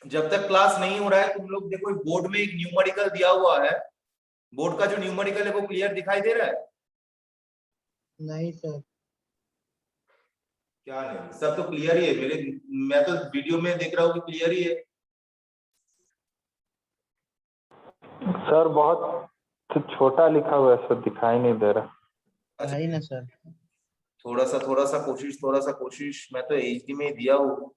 जब तक क्लास नहीं हो रहा है तुम लोग देखो, बोर्ड में एक न्यूमेरिकल दिया हुआ है, बोर्ड का जो न्यूमेरिकल है वो क्लियर दिखाई दे रहा है? नहीं सर। क्या नहीं, सब तो क्लियर ही है मेरे, मैं तो वीडियो में देख रहा हूँ कि क्लियर ही है। सर बहुत छोटा लिखा हुआ है सर, दिखाई नहीं दे रहा। अच्छा नहीं ना सर। थोड़ा सा कोशिश, मैं तो एचडी में ही दिया हूँ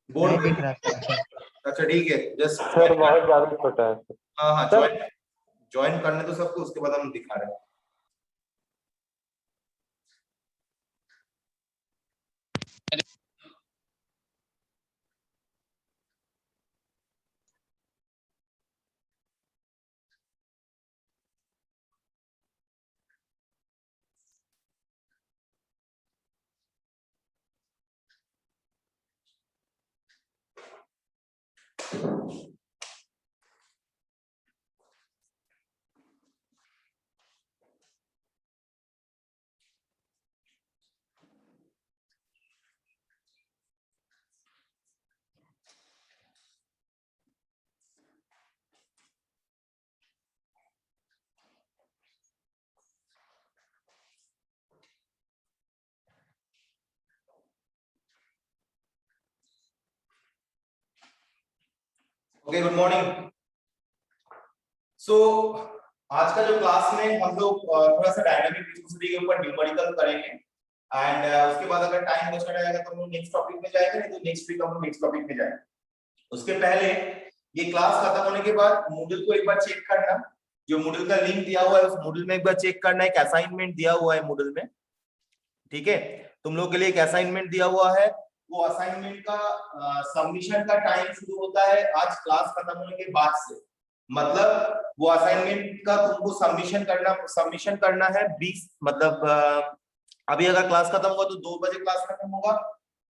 बोर्ड नहीं पे। दिख रहा सर। अच्छा ठीक है, जस्ट सर बहुत ज्यादा छोटा है सर। हाँ हाँ, सर ज्वाइन करने तो सबको, उसके बाद हम दिखा रहे हैं। Okay, good morning. सो आज का जो क्लास में हम लोग थोड़ा सा डायनामिक विस्कोसिटी के ऊपर न्यूमेरिकल करेंगे, एंड उसके बाद अगर टाइम बचा रहेगा तो हम लोग नेक्स्ट टॉपिक में जाएंगे, नहीं तो नेक्स्ट वीक हम लोग नेक्स्ट टॉपिक में जाएंगे। उसके पहले ये क्लास खत्म होने के बाद मूडल को एक बार चेक करना, जो मूडल का लिंक दिया हुआ है उस मूडल में एक बार चेक करना, एक असाइनमेंट दिया हुआ है मूडल में, ठीक है? तुम लोग के लिए एक असाइनमेंट दिया हुआ है, वो असाइनमेंट का सबमिशन का टाइम शुरू होता है आज क्लास खत्म होने के बाद से। मतलब वो असाइनमेंट का तुमको सबमिशन करना है 20, मतलब अभी अगर क्लास खत्म हुआ तो 2 बजे क्लास खत्म होगा,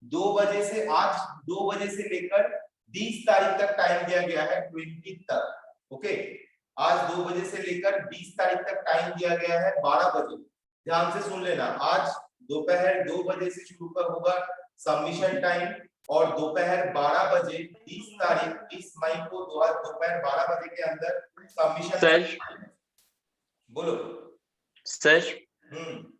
2 बजे से, आज 2 बजे से लेकर 20 तारीख तक टाइम दिया गया है, 20 तक। ओके, आज 2 बजे से लेकर 20 तारीख तक टाइम दिया गया है 12 बजे। ध्यान से सुन लेना, आज दोपहर 2 बजे से शुरू कर होगा सबमिशन टाइम, और दोपहर 12 बजे 20 तारीख 20 मई को दोपहर 12 बजे के अंदर सबमिशन। सर बोलो सर।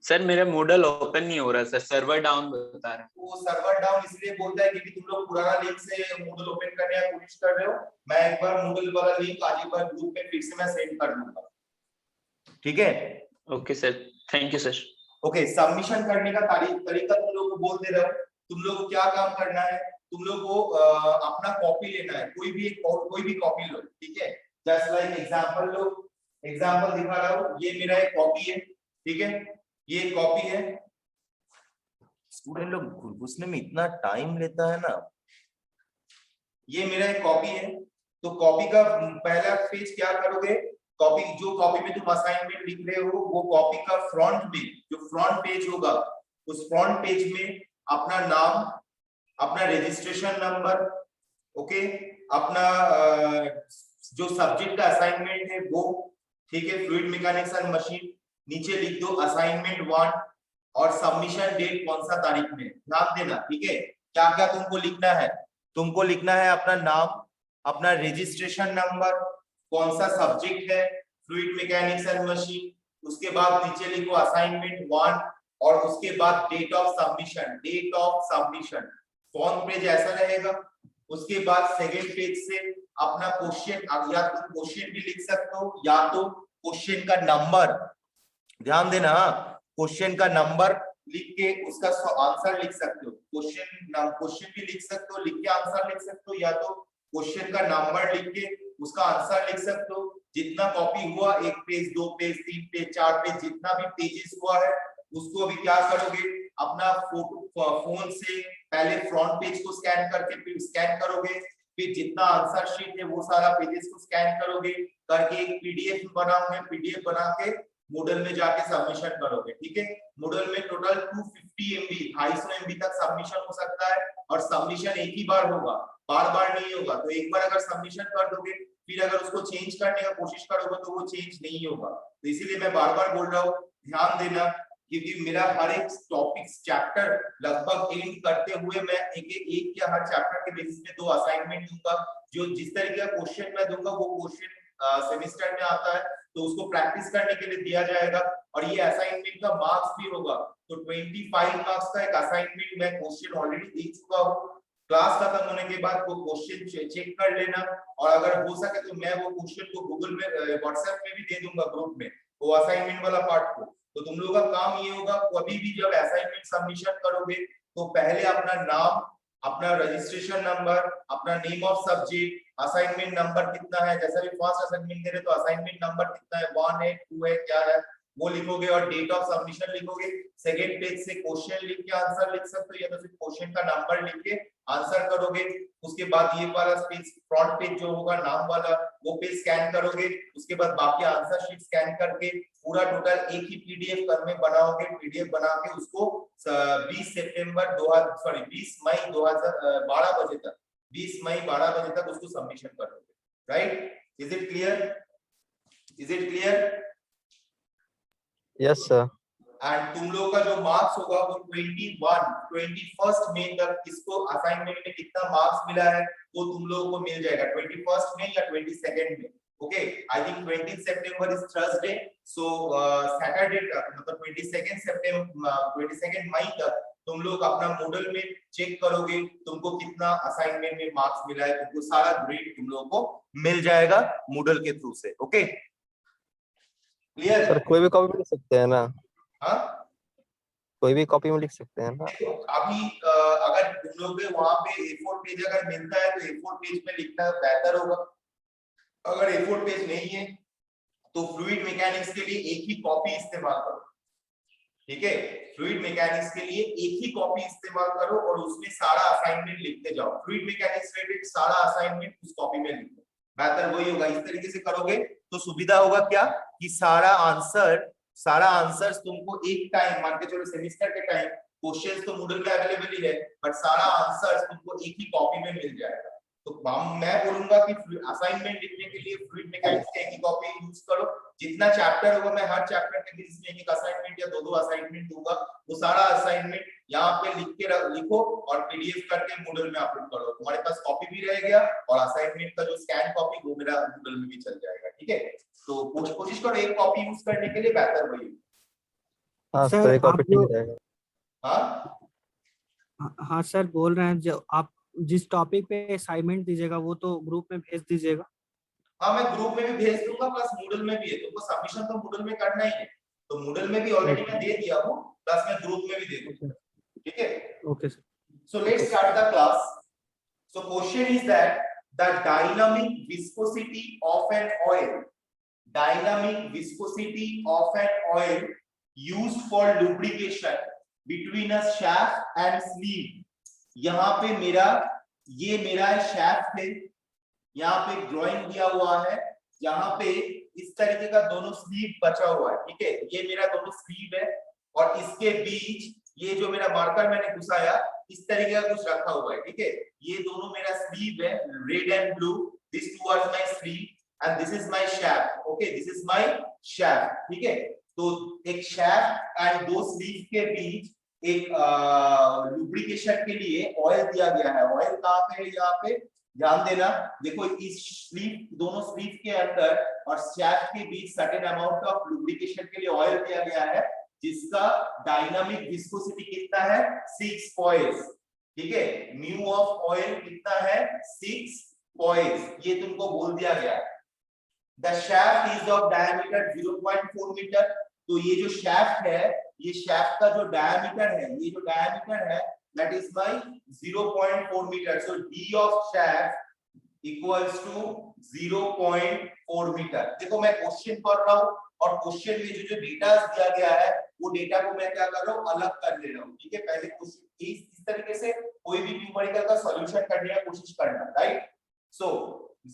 सर मेरा मूडल ओपन नहीं हो रहा सर, सर्वर डाउन बता रहा है। वो सर्वर डाउन इसलिए बोलता है क्योंकि तुम लोग पुराना लिंक से मूडल ओपन करने की कोशिश कर रहे हो। मैं एक बार मूडल वाला लिंक आज एक बार ग्रुप में फिर से मैं सेंड कर दूंगा, ठीक है? Okay sir, thank you sir. Okay, submission करने का तरीका तुम लोग को बोल दे रहा हूं। तुम लोग को क्या काम करना है, तुम लोग को अपना कॉपी लेना है, कोई भी कॉपी लो, ठीक है? जस्ट लाइक एग्जांपल लो, एग्जांपल दिखा रहा हूं, ये मेरा एक कॉपी है, ठीक है? ये कॉपी है। स्टूडेंट लोग घुसने में इतना टाइम लेता है ना। ये मेरा एक कॉपी है, तो कॉपी का पहला पेज क्या करोगे, कॉपी जो कॉपी में तुम असाइनमेंट लिख रहे हो वो कॉपी का फ्रंट में जो फ्रंट पेज होगा, उस फ्रंट पेज में अपना नाम, अपना रजिस्ट्रेशन नंबर, ओके, अपना जो सब्जेक्ट का असाइनमेंट है वो, ठीक है, फ्लूइड मैकेनिक्स एंड मशीन, नीचे लिख दो असाइनमेंट 1 और सबमिशन डेट कौन सा तारीख में, ध्यान देना, ठीक है? क्या क्या तुमको लिखना है, तुमको लिखना है अपना नाम, अपना रजिस्ट्रेशन नंबर, कौन सा सब्जेक्ट है, फ्लूइड मैकेनिक्स एंड मशीन, उसके बाद नीचे लिखो असाइनमेंट 1 और उसके बाद date of submission, form page ऐसा रहेगा। उसके बाद सेकंड पेज से अपना क्वेश्चन, या तो क्वेश्चन भी लिख सकते हो या तो क्वेश्चन का नंबर, ध्यान देना, क्वेश्चन का नंबर लिख के उसका आंसर लिख सकते हो, क्वेश्चन भी लिख सकते हो, लिख के आंसर लिख सकते हो, या तो क्वेश्चन का नंबर लिख के उसका आंसर लिख सकते हो। जितना कॉपी हुआ, 1 पेज 2 पेज 3 पेज 4 पेज, जितना भी पेजेस हुआ है उसको अभी क्या करोगे, अपना फोन से पहले फ्रंट पेज को स्कैन करके फिर स्कैन करोगे, फिर जितना आंसर शीट है वो सारा पेजेस को स्कैन करोगे, करके एक पीडीएफ बनाओगे, पीडीएफ बना के मूडल में जाके सबमिशन करोगे, ठीक है? मूडल में टोटल 250 MB 250 MB तक सबमिशन हो सकता है, और सबमिशन एक ही बार होगा, बार बार नहीं होगा। तो एक बार अगर सबमिशन कर दोगे, फिर अगर उसको चेंज करने का कोशिश करोगे तो वो चेंज नहीं होगा। तो इसीलिए मैं बार बार बोल रहा हूँ, ध्यान देना, क्योंकि मेरा हर एक टॉपिक चैप्टर लगभग एंड करते हुए मैं एक या हर चैप्टर के बेसिस पे 2 असाइनमेंट दूंगा। जो जिस तरीके का क्वेश्चन मैं दूंगा वो क्वेश्चन सेमेस्टर में आता है तो उसको प्रैक्टिस करने के लिए दिया जाएगा और ये असाइनमेंट का मार्क्स भी होगा। तो 25 मार्क्स का एक असाइनमेंट मैं क्वेश्चन ऑलरेडी दे चुका हूँ। क्लास खत्म होने के बाद वो क्वेश्चन चेक कर लेना और अगर हो सके तो मैं वो क्वेश्चन को गूगल में व्हाट्सएप में भी दे दूंगा ग्रुप में, वो असाइनमेंट वाला पार्ट को। तो तुम लोगों का काम ये होगा, कभी भी जब असाइनमेंट सबमिशन करोगे तो पहले अपना नाम, अपना रजिस्ट्रेशन नंबर, अपना name of subject, assignment number कितना है, जैसा भी फर्स्ट असाइनमेंट दे रहे तो असाइनमेंट नंबर कितना है, 1 है 2 है क्या है वो लिखोगे और डेट ऑफ सबमिशन लिखोगे। सेकंड पेज से क्वेश्चन लिख के आंसर लिख सकते हो या तो फिर क्वेश्चन का नंबर लिख के आंसर करोगे। उसके बाद ये वाला पेज फ्रंट पेज जो होगा नाम वाला वो पेज स्कैन करोगे। उसके बाद बाकी आंसर शीट स्कैन करके पूरा टोटल एक ही पीडीएफ में बनाओगे। पीडीएफ बना के उसको 20 मई 2012 बजे तक 20 मई 12 बजे तक उसको सबमिशन करोगे। Right? Is it clear? Yes sir. And तुम लोगों का जो मार्क्स होगा वो 21 मई तक इसको असाइनमेंट में कितना मार्क्स मिला है वो तुम लोगों को मिल जाएगा 21 मई या 22 में। Okay, I think 20 September is Thursday, so Saturday मतलब 22 मई तक तुम लोग अपना मॉडल में चेक करोगे तुमको कितना असाइनमेंट में मार्क्स मिला है, तुमको सारा ग्रेड तुम लोगों को मिल जाएगा मॉडल के थ्रू से। Okay clear? सर कोई भी कॉपी में लिख सकते हैं ना? हाँ, कोई भी कॉपी में लिख सकते हैं ना? अभी अगर तुम लोग वहां पे A4 पेज अगर मिलता है तो A4 पेज में लिखना बेहतर होगा। अगर A4 पेज नहीं है तो फ्लूइड मैकेनिक्स के लिए एक ही कॉपी इस्तेमाल करो। ठीक है, फ्लूइड मैकेनिक्स के लिए एक ही कॉपी इस्तेमाल करो और उसमें सारा असाइनमेंट लिखते जाओ। फ्लूइड मैकेनिक्स रिलेटेड सारा असाइनमेंट उस कॉपी में लिखो, बेहतर वही होगा। इस तरीके से करोगे तो सुविधा होगा क्या कि सारा आंसर्स तुमको एक टाइम, मान के चलो सेमेस्टर के टाइम क्वेश्चंस तो मॉडल में अवेलेबल ही है बट सारा आंसर्स तुमको एक ही कॉपी में मिल जाएगा। तो मैं बोलूंगा कि असाइनमेंट लिखने के लिए फ्लूइड मैकेनिक्स की एक ही कॉपी यूज करो। जितना चैप्टर होगा मैं हर चैप्टर के बेसिस में एक असाइनमेंट या दो असाइनमेंट दूंगा, वो सारा असाइनमेंट यहाँ पे लिखो और पीडीएफ करके मॉडल में अपलोड करो। तुम्हारे पास कॉपी भी रह गया और असाइनमेंट का जो स्कैन कॉपी वो मेरा मॉडल में भी चल जाएगा। ठीक है, तो कोशिश करो एक कॉपी यूज करने के लिए, बेहतर वही। हाँ सर, एक कॉपी ठीक रहेगा। हाँ सर, बोल रहे हैं जो आप जिस टॉपिक पे असाइनमेंट दीजिएगा वो तो ग्रुप में भेज दीजिएगा। हाँ, मैं ग्रुप में भी भेज दूंगा प्लस मॉडल में भी है। तुमको सबमिशन तो मॉडल में करना ही है, तो मॉडल में भी ऑलरेडी मैं दे दिया हूँ, प्लस मैं ग्रुप में भी दे दूंगा। ठीक है, okay sir. so let's start the class. So question is that the dynamic viscosity of an oil used for lubrication between a shaft and sleeve. यहाँ पे मेरा shaft है, यहाँ पे ड्राइंग दिया हुआ है, यहाँ पे इस तरीके का दोनों स्लीव बचा हुआ है। ठीक है, ये मेरा दोनों स्लीव है और इसके बीच ये जो मेरा मार्कर मैंने घुसाया इस तरीके का कुछ रखा हुआ है। ठीक है, ये दोनों मेरा स्लीव है, red and blue. This two are my sleeve and this is my shaft. Okay, this is my shaft. ठीक है, तो एक शाफ्ट एंड दो स्लीव के बीच एक लुब्रिकेशन के लिए ऑयल दिया गया है। ऑयल कहाँ पे है? यहाँ पे ध्यान देना, देखो इस स्लीव, दोनों स्लीव के अंदर और शाफ्ट के बीच सर्टेन अमाउंट ऑफ लुब्रिकेशन के लिए ऑयल दिया गया है जिसका डायनामिक विस्कोसिटी कितना है? 6 poise। ठीक है, म्यू ऑफ ऑयल कितना है? 6 poise। ये तुमको बोल दिया गया है। The shaft is of diameter 0.4 metre. तो ये जो शाफ्ट है, ये शाफ्ट का जो डायमीटर है, ये जो डायमीटर है that is my 0.4 meter. So d of shaft equals to 0.4 meter. देखो मैं क्वेश्चन पढ़ रहा हूँ और क्वेश्चन में जो डेटा दिया गया है वो डेटा को मैं क्या कर रहा हूँ? अलग कर ले रहा हूँ। ठीक है, पहले क्वेश्चन इस तरीके से कोई भी न्यूमेरिकल का सॉल्यूशन करने की कोशिश करना, right? So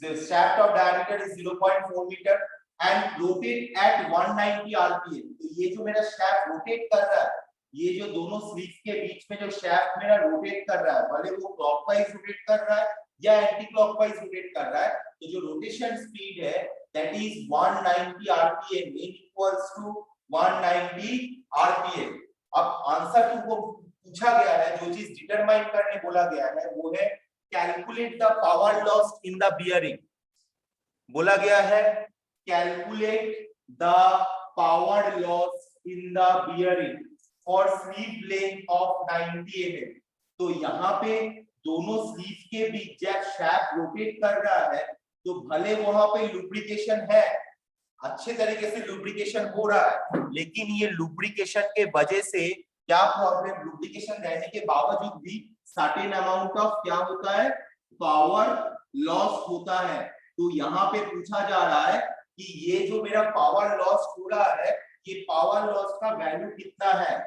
the shaft of diameter is 0.4 meter and rotate at 190 rpm. तो ये जो मेरा shaft रोटेट कर रहा है, ये जो दोनों स्लीव के बीच में जो शाफ्ट मेरा रोटेट कर रहा है, भले वो क्लॉकवाइज रोटेट कर रहा है या एंटी क्लॉकवाइज रोटेट कर रहा है, तो जो रोटेशन स्पीड है that is 190 rpm equals to 190 RPM. अब आंसर तुमको पूछा गया है, जो चीज डिटरमाइन करने बोला गया है वो है calculate the power loss in the bearing. बोला गया है calculate the power loss in the bearing for sleeve length of 90 mm। तो यहाँ पे दोनों स्लीव के बीच जब शैफ्ट रोटेट कर रहा है तो भले वहां पे लुब्रिकेशन है, अच्छे तरीके से लुब्रिकेशन हो रहा है, लेकिन ये लुब्रिकेशन के वजह से क्या प्रॉब्लम, लुब्रिकेशन रहने के बावजूद भी सर्टेन अमाउंट ऑफ क्या होता है, पावर लॉस होता है। तो यहाँ पे पूछा जा रहा है कि ये जो मेरा पावर लॉस हो रहा है, ये पावर लॉस का वैल्यू कितना है।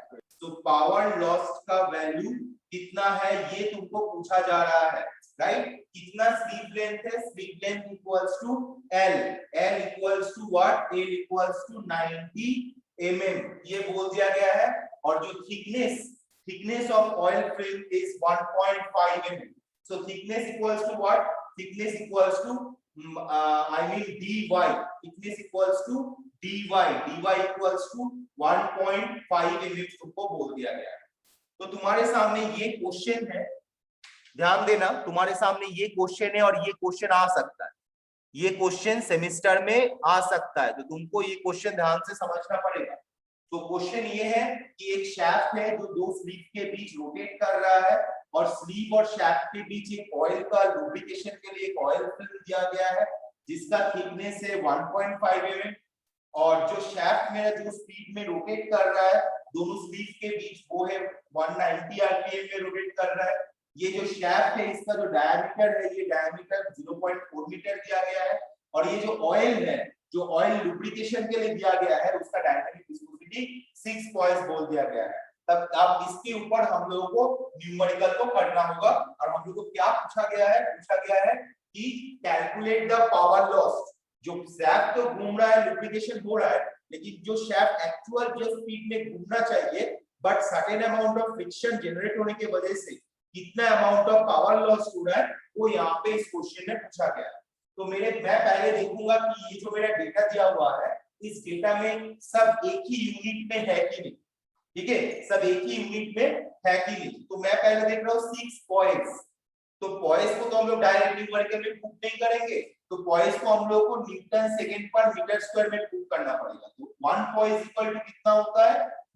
तो पावर लॉस का वैल्यू कितना है ये तुमको पूछा जा रहा है, राइट। कितना स्लीव लेंथ है, sleeve length equals to L, L equals to what, L equals to 90 mm ये बोल दिया गया है। और जो thickness of oil film is 1.5 mm। So thickness equals to what, thickness equals to dy, thickness equals to dy equals to 1.5 mm तुमको बोल दिया गया है। तो तुम्हारे सामने ये क्वेश्चन है, ध्यान देना, तुम्हारे सामने ये क्वेश्चन है और ये क्वेश्चन आ सकता है, ये क्वेश्चन सेमेस्टर में आ सकता है, तो तुमको ये क्वेश्चन ध्यान से समझना पड़ेगा। तो क्वेश्चन ये है कि एक शैफ्ट है जो दो स्लीव के बीच रोटेट कर रहा है और स्लीव और शैफ्ट के बीच एक ऑयल का लुब्रिकेशन के लिए एक ऑयल फिल्म दिया गया है जिसका थिकनेस है 1.5 mm। और जो शैफ्ट मेरा जो स्पीड में रोटेट कर रहा है दोनों स्लीव के बीच वो है 190 आरपीएम में रोटेट कर रहा है। ये जो शैफ्ट है इसका जो डायमीटर है, ये डायमीटर 0.4 मीटर दिया गया है। और ये जो ऑयल है, जो ऑयल लुब्रिकेशन के लिए दिया गया है, उसका डायनामिक विस्कोसिटी 6 पॉइंट्स बोल दिया गया है। तब अब इसके ऊपर हम लोगों को न्यूमेरिकल को करना होगा। और हम लोग को क्या पूछा गया है, पूछा गया है कि कैलकुलेट द पावर लॉस। जो शैफ्ट तो घूम रहा है, लुब्रिकेशन हो रहा है, लेकिन जो शैफ्ट एक्चुअल जो स्पीड में घूमना चाहिए but certain amount of friction generate होने की वजह से कितना अमाउंट ऑफ पावर लॉस हो रहा है, वो यहाँ पे इस क्वेश्चन में पूछा गया है। तो मैं पहले देखूंगा कि ये जो मेरा डेटा दिया हुआ है, इस डेटा में सब एक ही यूनिट में है कि नहीं, ठीक है, सब एक ही यूनिट में है कि नहीं। तो मैं पहले देख रहा हूँ 6 पॉइंट्स। तो पॉइंट्स को तो हम लोग डायरेक्ट न्यूमेरिकल में पुट नहीं करेंगे, तो पॉइंट्स को हम लोग को Newton second per metre square में पुट करना पड़ेगा। तो 1 पॉइंट इक्वल टू कितना होता है,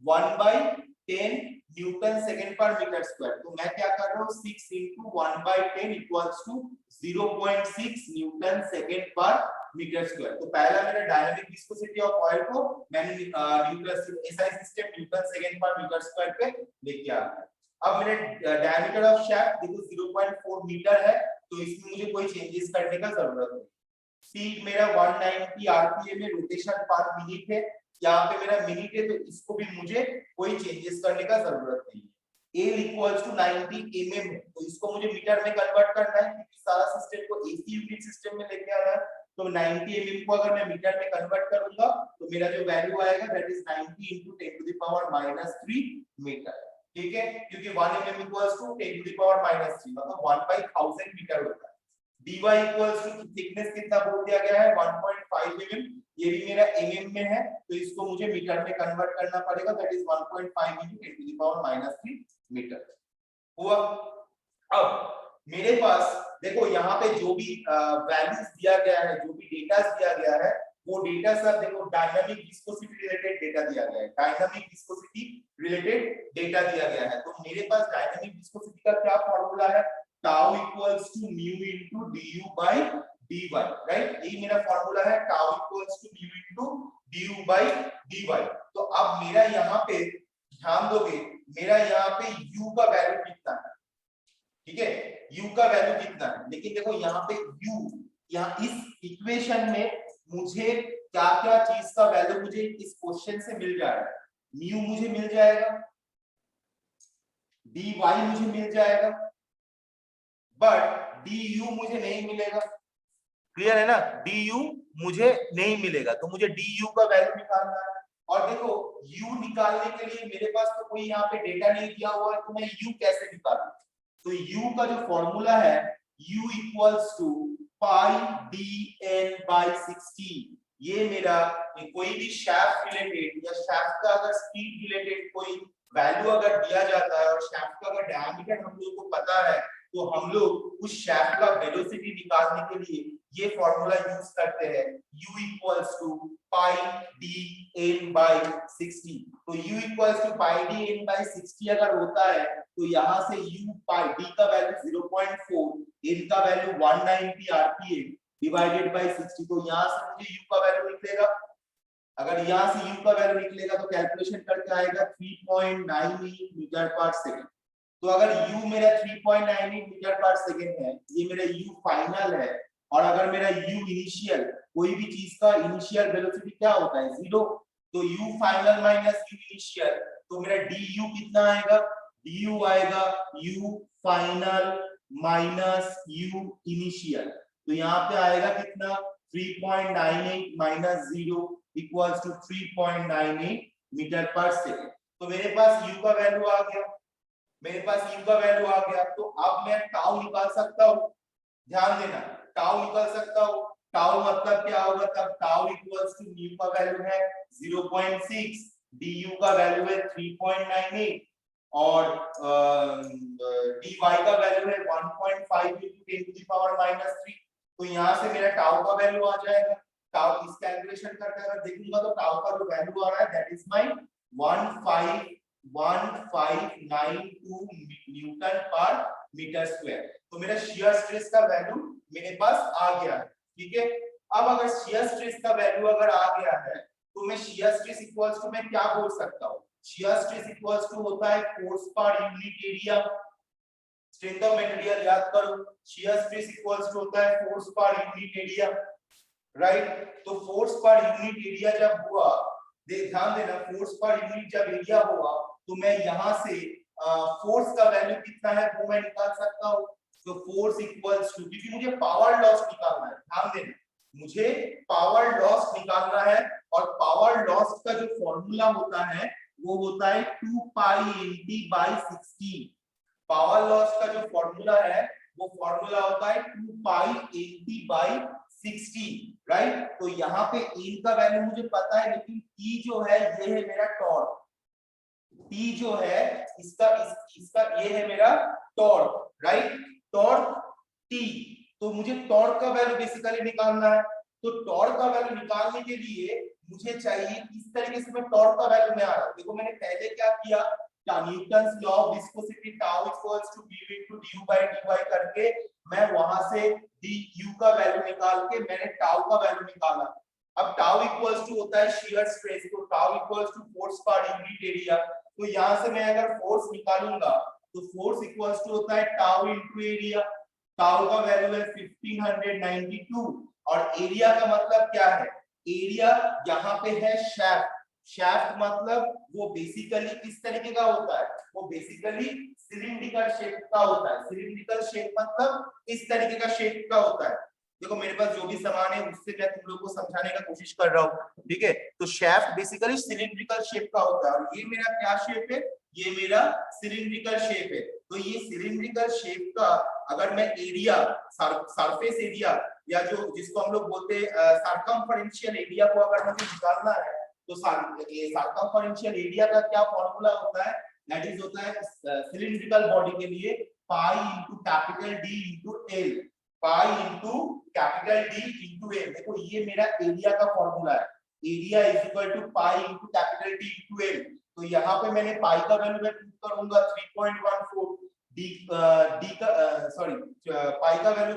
1/10 Newton second per metre square. तो मैं क्या कर रहा हूँ, 6 × 1/10 equals to 0.6 Newton second per metre square. तो पहला मेरा डायनामिक विस्कोसिटी ऑफ ऑयल को मैंने Newton SI system Newton second per metre square पे लेके आ गया। अब मेरे डायमीटर ऑफ शैफ्ट देखो 0.4 मीटर है, तो इसमें मुझे कोई चेंजेस करने का जरूरत नहीं। स्पीड मेरा 190 आरपीएम में, रोटेशन पर मिनट है, यहाँ पे मेरा मिनट है, तो इसको भी मुझे कोई चेंजेस करने का जरूरत नहीं है। L इक्वल्स टू 90 mm है, तो इसको मुझे मीटर में कन्वर्ट करना है क्योंकि सारा सिस्टम को एक ही यूनिट सिस्टम में लेके आना है। तो 90 mm को अगर मैं मीटर में कन्वर्ट करूंगा तो मेरा जो वैल्यू आएगा दैट इज 90 × 10⁻³ मीटर, ठीक है, क्योंकि 1 mm इक्वल्स टू 10⁻³ मतलब 1/1000 मीटर होता है। dy इक्वल्स टू थिकनेस कितना बोल दिया गया है, 1.5 mm, ये भी मेरा mm में है, तो इसको मुझे मीटर में कन्वर्ट करना पड़ेगा, दैट इज 1.5 × 10⁻³ मीटर हुआ। अब मेरे पास देखो यहाँ पे जो भी वैल्यूज दिया गया है, जो भी डेटा दिया गया है, वो डेटा सब देखो डायनामिक विस्कोसिटी रिलेटेड डेटा दिया गया है, डायनामिक विस्कोसिटी रिलेटेड डेटा दिया गया है। तो मेरे पास डायनामिक विस्कोसिटी का क्या फार्मूला है, tau equals to mu into du/dy, right, यही मेरा फार्मूला है, tau equals to mu into du/dy। तो अब मेरा यहाँ पे ध्यान दोगे, मेरा यहाँ पे u का वैल्यू कितना है, ठीक है, u का वैल्यू कितना है, लेकिन देखो यहाँ पे u, यहाँ इस इक्वेशन में मुझे क्या क्या चीज का वैल्यू मुझे इस क्वेश्चन से मिल जा रहा है, म्यू मुझे मिल जाएगा, dy मुझे मिल जाएगा, बट du मुझे नहीं मिलेगा। क्लियर है ना, du मुझे नहीं मिलेगा, तो मुझे du का वैल्यू निकालना है। और देखो u निकालने के लिए मेरे पास तो कोई यहाँ पे डेटा नहीं दिया हुआ है, तो मैं u कैसे निकालूं, तो u का जो फॉर्मूला है u इक्वल्स टू π/dn/60, ये मेरा कोई भी शाफ्ट रिलेटेड या शाफ्ट का अगर स्पीड रिलेटेड कोई वैल्यू अगर दिया जाता है और शाफ्ट का अगर डायमीटर हम लोग को पता है तो हम लोग उस शाफ्ट का वेलोसिटी निकालने के लिए ये फॉर्मूला यूज करते हैं u equals to pi D N by 60। तो u equals to pi D N by 60 अगर होता है तो यहाँ से u पाई d का वैल्यू 0.4, n का वैल्यू 190 rpm डिवाइडेड बाय 60। तो यहाँ से मुझे u का वैल्यू निकलेगा, अगर यहाँ से u का वैल्यू निकलेगा तो कैलकुलेशन करके आएगा 3.98 मीटर पर सेकंड। तो अगर u मेरा 3.98 मीटर पर सेकंड है, ये मेरा u फाइनल है, और अगर मेरा u इनिशियल, कोई भी चीज का इनिशियल वेलोसिटी क्या होता है 0, तो u final minus u initial, तो मेरा du कितना आएगा, du आएगा u final minus u initial. तो यहाँ पे आएगा कितना 3.98 माइनस 0 इक्वल्स टू 3.98 मीटर पर सेकंड। तो मेरे पास u का वैल्यू आ गया, मेरे पास u का वैल्यू आ गया। तो अब मैं टाउ निकाल सकता हूँ, ध्यान देना, टाउ निकाल सकता हूँ। टाउ मतलब क्या होगा, तब टाउ इक्वल्स टू u का वैल्यू है 0.6, du का वैल्यू है 3.98 और dy का वैल्यू है 1.5 into 10 to the power minus 3। तो यहाँ से मेरा टाउ का वैल्यू आ जाएगा। टाउ इस कैलकुलेशन करके अगर देखूंगा तो टाउ का जो वैल्यू आ रहा है दैट इज माय 1592 न्यूटन पर मीटर स्क्वायर। तो मेरा शियर स्ट्रेस का वैल्यू मेरे पास आ गया है, ठीक है। अब अगर शियर स्ट्रेस का वैल्यू अगर आ गया है तो मैं शियर स्ट्रेस इक्वल्स टू मैं क्या बोल सकता हूँ, शियर स्ट्रेस इक्वल्स टू होता है force per unit area. Strength of material याद करो, शियर स्ट्रेस इक्वल्स टू होता है force per unit area, right. तो फोर्स पर यूनिट एरिया जब हुआ, ध्यान देना, फोर्स पर यूनिट जब एरिया हुआ तो मैं यहाँ से फोर्स का वैल्यू कितना है वो मैं निकाल सकता हूँ। तो फोर्स इक्वल्स टू, क्योंकि मुझे पावर लॉस निकालना है, ध्यान देना, मुझे पावर लॉस निकालना है, और पावर लॉस का जो फॉर्मूला होता है वो होता है 2 pi nt by 16। Power loss का जो फॉर्मूला है वो फॉर्मूला होता है 2 पाई nt बाई 60, राइट। तो यहाँ पे n का वैल्यू मुझे पता है, लेकिन t जो है ये है मेरा टॉर्क, t जो है इसका ये है मेरा टॉर्क, राइट, टॉर्क t। तो मुझे टॉर्क का वैल्यू बेसिकली निकालना है। तो टॉर्क का वैल्यू निकालने के लिए मुझे चाहिए इस तरीके से मैं टॉर्क का वैल्यू में आ रहा हूं। देखो मैंने पहले क्या किया, Newton's law of viscosity tau equals to v into du by dy करके मैं वहां से du का वैल्यू निकाल के मैंने टाउ का वैल्यू निकाला। अब टाउ इक्वल्स टू होता है शियर स्ट्रेस, तो tau equals to force per unit area. तो यहां से मैं अगर फोर्स निकालूंगा तो फोर्स इक्वल्स टू होता है टाउ इनटू एरिया। टाउ का वैल्यू है 1592 और एरिया का मतलब क्या है, एरिया यहाँ पे है शाफ्ट। शाफ्ट मतलब वो बेसिकली किस तरीके का होता है, वो बेसिकली सिलिंड्रिकल शेप का होता है। सिलिंड्रिकल शेप मतलब इस तरीके का शेप का होता है। देखो मेरे पास जो भी सामान है उससे मैं तुम लोगों को समझाने का कोशिश कर रहा हूँ, ठीक है। तो शाफ्ट बेसिकली सिलिंड्रिकल शेप का होता है, और ये मेरा क्या शेप है, ये मेरा सिलिंड्रिकल शेप है। तो ये सिलिंड्रिकल शेप का अगर मैं एरिया, सरफेस एरिया, या जो जिसको हम लोग बोलते हैं सर्कमफरेंशियल एरिया को अगर मुझे निकालना है तो सर्कमफरेंशियल एरिया का क्या फॉर्मूला होता है, दैट इज होता है सिलिंड्रिकल बॉडी के लिए pi into capital D into L, pi into capital D into L. देखो ये मेरा एरिया का फॉर्मूला है, area is equal to pi into capital D into L. तो यहाँ पे मैंने पाई का वैल्यू मैं पुट करूंगा 3.14, डी का सॉरी पाई का वैल्यू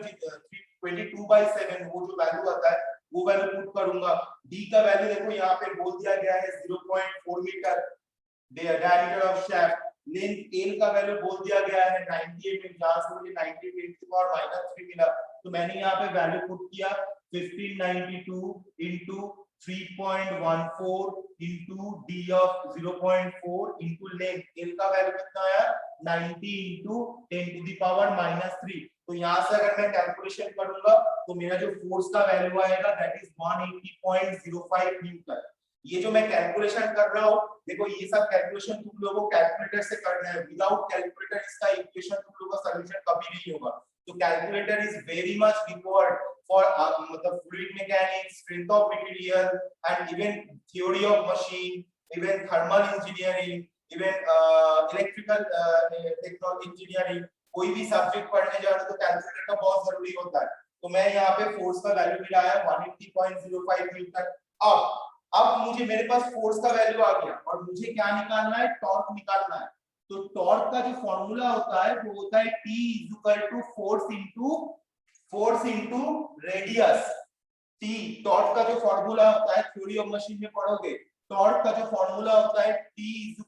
22/7 वो जो वैल्यू आता है वो वैल्यू पुट करूंगा। डी का वैल्यू देखो यहाँ पे बोल दिया गया है 0.4 metre, diameter of shaft. Length L का वैल्यू बोल दिया गया है 90 mm, जहां से मुझे 90 × 10⁻³ मिला। तो मैंने यहाँ पे वैल्यू पुट किया 1592 × 3.14 into d of 0.4 into length, l का वैल्यू कितना आया 90 into 10⁻³ तो यहाँ से अगर मैं कैलकुलेशन करूंगा तो मेरा जो फोर्स का वैल्यू आएगा दैट इज 180.05 न्यूटन। ये जो मैं कैलकुलेशन कर रहा हूँ, देखो ये सब कैलकुलेशन तुम लोगों को कैलकुलेटर से करना है, विदाउट कैलकुलेटर इसका इक्वेशन तुम लोगों का सॉल्यूशन कभी नहीं होगा। तो calculator is very much required for मतलब fluid mechanics, strength of material, and even theory of machine, even thermal engineering, even electrical technology engineering, कोई भी सब्जेक्ट पढ़ने जा रहे हो तो कैलकुलेटर का बहुत जरूरी होता है। तो मैं यहाँ पे फोर्स का वैल्यू मिला है 180.05 न्यूटन। अब मुझे मेरे पास फोर्स का वैल्यू आ गया और मुझे क्या निकालना है, टॉर्क निकालना है। तो टॉर्क का जो फॉर्मूला होता है वो होता है T = force into radius. T torque का जो फॉर्मूला होता है, थ्योरी ऑफ मशीन में पढ़ोगे, टॉर्क का जो फॉर्मूला होता है T =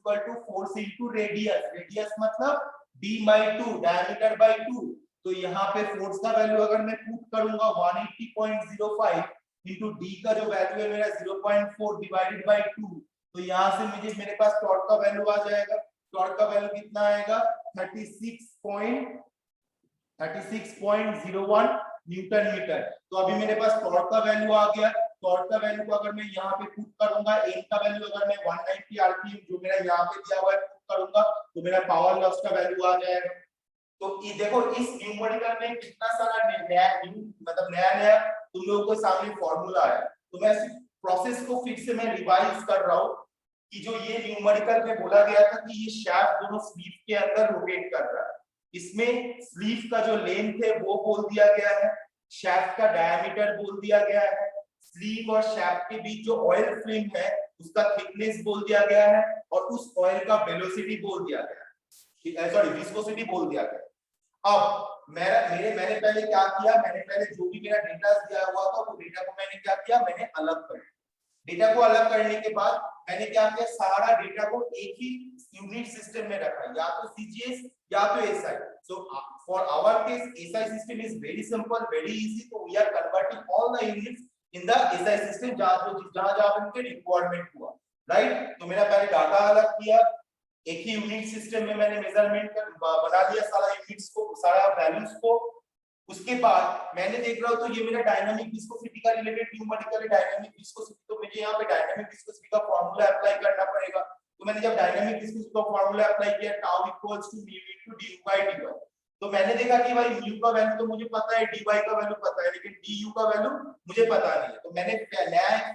force into radius. Radius मतलब d/2, डायमीटर बाय 2। तो यहाँ पे फोर्स का वैल्यू अगर मैं पुट करूंगा 180.05 इंटू डी का जो वैल्यू है मेरा 0.4 डिवाइडेड बाय 2, तो यहाँ से मुझे मेरे पास टॉर्क का वैल्यू आ जाएगा। टॉर्क का वैल्यू कितना आएगा, 36.01 न्यूटन मीटर। तो अभी मेरे पास टॉर्क का वैल्यू आ गया। टॉर्क का वैल्यू को अगर मैं यहाँ पे पुट करूंगा, एन का वैल्यू अगर मैं 190 आरपीएम जो मेरा यहाँ पे दिया हुआ है पुट करूंगा, तो मेरा पावर लॉस का वैल्यू आ जाएगा। तो ये देखो इस न्यूमेरिकल में कितना सारा नया तुम लोगों को सामने फॉर्मूला है। तो मैं प्रोसेस को फिर से मैं रिवाइज कर रहा हूँ कि जो ये न्यूमेरिकल में बोला गया था कि ये शाफ्ट दोनों स्लीव के अंदर रोटेट कर रहा है, इसमें स्लीव का जो लेंथ है वो बोल दिया गया है, शाफ्ट का डायमीटर बोल दिया गया है, स्लीव और शाफ्ट के बीच जो ऑयल फिल्म है उसका थिकनेस बोल दिया गया है, और उस ऑयल का वेलोसिटी बोल दिया गया है, सॉरी विस्कोसिटी बोल दिया गया। अब मैंने पहले क्या किया, मैंने पहले जो भी मेरा डेटा दिया हुआ था वो डेटा को मैंने क्या किया, मैंने अलग कर दिया। डेटा को अलग करने के बाद मैंने क्या किया, सारा डेटा को एक ही यूनिट सिस्टम में रखा, या तो सीजीएस या तो SI. So for our case SI system is very simple, very easy. तो we are converting all the units in the SI system जहां उनके रिक्वायरमेंट हुआ, राइट। तो मेरा पहले डाटा अलग किया, एक ही यूनिट सिस्टम में मैंने मेजरमेंट कर बना लिया सारा यूनिट्स को, सारा वैल्यूज को। उसके बाद मैंने देख रहा हूं तो ये मेरा डायनामिक विस्कोसिटी का रिलेटेड न्यूमेरिकल है, डायनामिक विस्कोसिटी। तो मुझे यहाँ पे डायनामिक विस्कोसिटी का फार्मूला अप्लाई करना पड़ेगा। तो मैंने जब डायनामिक विस्कोसिटी का फार्मूला अप्लाई किया, tau equals to mu into D by dy, तो मैंने देखा कि भाई म्यू का वैल्यू तो मुझे पता है, dy का वैल्यू पता है, लेकिन du का वैल्यू मुझे पता नहीं है। तो मैंने नया एक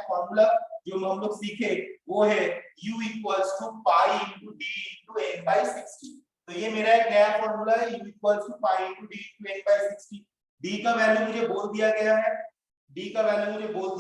फार्मूला जो हम लोग सीखे वो है u = pi into d into n by 60। तो ये मेरा एक नया फार्मूला है, u = pi into d into n by 60। d का वैल्यू मुझे बोल दिया गया है, n का वैल्यू मुझे बोल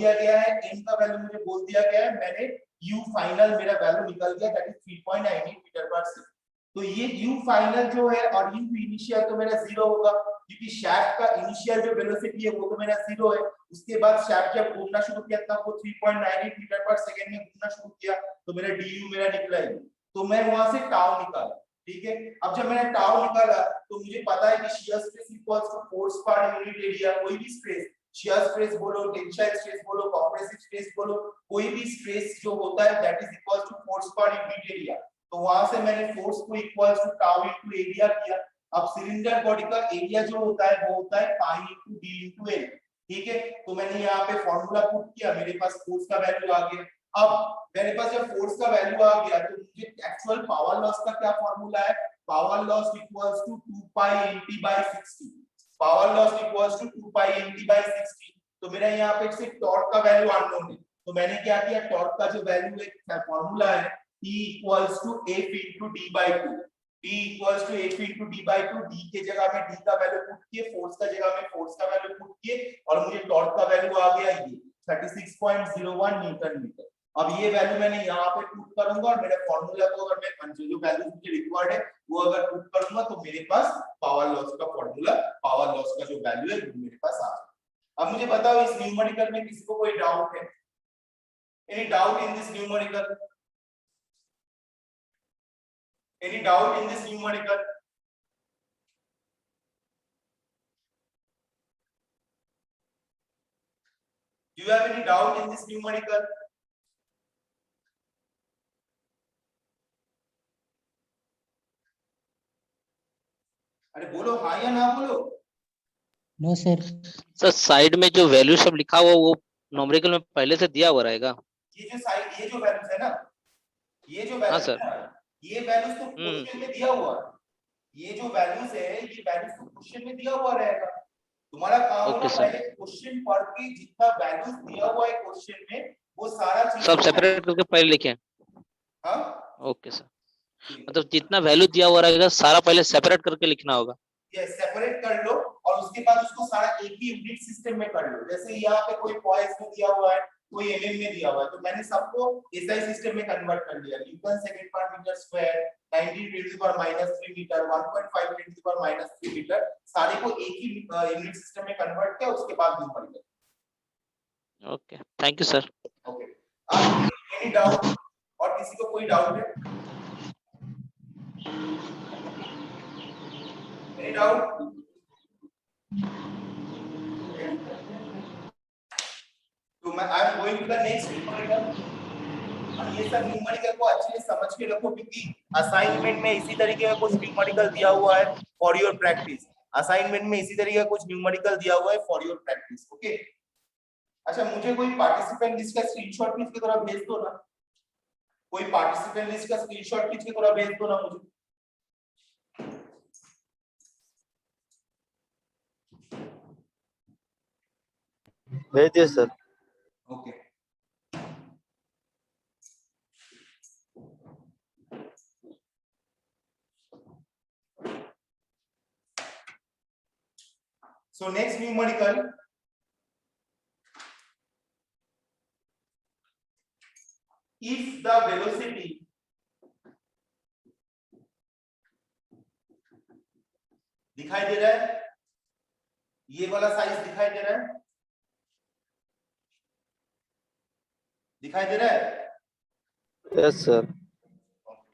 दिया गया है। मैंने u फाइनल मेरा वैल्यू निकल गया, दैट इज 3.98 मीटर पर सेकंड। तो ये u फाइनल जो है और u इनिशियल तो मेरा 0 होगा, क्योंकि शाफ्ट का इनिशियल जो वेलोसिटी है वो तो मेरा 0 है। उसके बाद शाफ्ट जब घूमना शुरू किया तब वो 3.98 मीटर पर सेकंड में घूमना शुरू किया, तो मेरा du मेरा निकला है। तो मैं वहां से टाउ निकाला, ठीक है। अब जब मैंने टाउ निकाला तो मुझे पता है कि shear stress equals to force per unit area. कोई भी स्ट्रेस, शियर स्ट्रेस बोलो, टेंसाइल स्ट्रेस बोलो, कंप्रेसिव स्ट्रेस बोलो, कोई भी स्ट्रेस जो होता है that is equals to force per unit area. तो वहां से मैंने फोर्स को equals to tau into area किया। अब सिलेंडर बॉडी का एरिया जो होता है वो होता है पाई इनटू डी इनटू एल, ठीक है। तो मैंने यहाँ पे फॉर्मूला पुट किया, मेरे पास फोर्स का वैल्यू आ गया। अब मेरे पास जब फोर्स का वैल्यू आ गया तो मुझे एक्चुअल पावर लॉस का क्या फॉर्मूला है, power loss equals to 2 pi nt by 60। Power loss equals to 2 pi nt by 60। तो मेरा यहाँ पे सिर्फ टॉर्क का वैल्यू अननोन है, तो मैंने क्या किया, टॉर्क का जो वैल्यू है फॉर्मूला है T equals to F into D by 2। T equals to F into D by 2। D के जगह में D का वैल्यू पुट किए, फोर्स का जगह में फोर्स का वैल्यू पुट किए, और मुझे टॉर्क का वैल्यू आ गया ये 36.01 न्यूटन मीटर। अब ये वैल्यू मैंने यहाँ पे पुट करूंगा और मेरे फॉर्मूला को अगर मैं जो वैल्यू मुझे रिक्वायर्ड है वो अगर पुट करूंगा तो मेरे पास पावर लॉस का फॉर्मूला, पावर लॉस का जो वैल्यू है वो मेरे पास आ जाएगा। अब मुझे बताओ इस न्यूमेरिकल में किसी को कोई डाउट है? Any doubt in this numerical? Any doubt in this numerical? Do you have any doubt in this numerical? अरे बोलो हाँ या ना बोलो। No sir. सर साइड में जो वैल्यू सब लिखा हुआ वो न्यूमेरिकल में पहले से दिया हुआ रहेगा। ये जो साइड, ये जो वैल्यूज है ना, ये जो वैल्यूज है ना, ये वैल्यूज तो क्वेश्चन में दिया हुआ है। ये जो वैल्यूज है ये वैल्यूज तो क्वेश्चन में दिया हुआ रहेगा। तुम्हारा काम Okay, होगा sir. पहले क्वेश्चन पढ़ के जितना वैल्यूज दिया हुआ है क्वेश्चन में वो सारा चीज सब सेपरेट करके पहले लिखें। हाँ ओके सर, मतलब जितना वैल्यू दिया हुआ रहेगा सारा पहले सेपरेट करके लिखना होगा। ये सेपरेट कर लो और उसके बाद उसको सारा एक ही यूनिट सिस्टम में कर लो। जैसे यहाँ पे कोई पॉइंट में दिया हुआ है, कोई एमएम में दिया हुआ है, तो मैंने सबको एसआई सिस्टम में कन्वर्ट कर लिया। Newton second per metre square, 90 × 10⁻³ metre, 1.5 × 10⁻³ metre, सारे को एक ही यूनिट सिस्टम में कन्वर्ट किया, उसके बाद numerical. Okay, thank you sir. Okay, any doubt? और किसी को कोई डाउट है? Any doubt? तो मैं I am going to the next numerical. और ये सब न्यूमेरिकल को अच्छे से समझ के रखो, क्योंकि असाइनमेंट में इसी तरीके का कुछ न्यूमेरिकल दिया हुआ है फॉर योर प्रैक्टिस। असाइनमेंट में इसी तरीके का कुछ न्यूमेरिकल दिया हुआ है फॉर योर प्रैक्टिस। ओके, अच्छा मुझे कोई पार्टिसिपेंट लिस्ट का स्क्रीनशॉट खींच के थोड़ा भेज दो ना। कोई पार्टिसिपेंट लिस्ट का स्क्रीनशॉट खींच के थोड़ा भेज दो ना मुझे। भेज दिए sir. Okay, so next numerical, if the velocity दिखाई दे रहा है, ये वाला साइज दिखाई दे रहा है, दिखाई दे रहा है? Yes sir.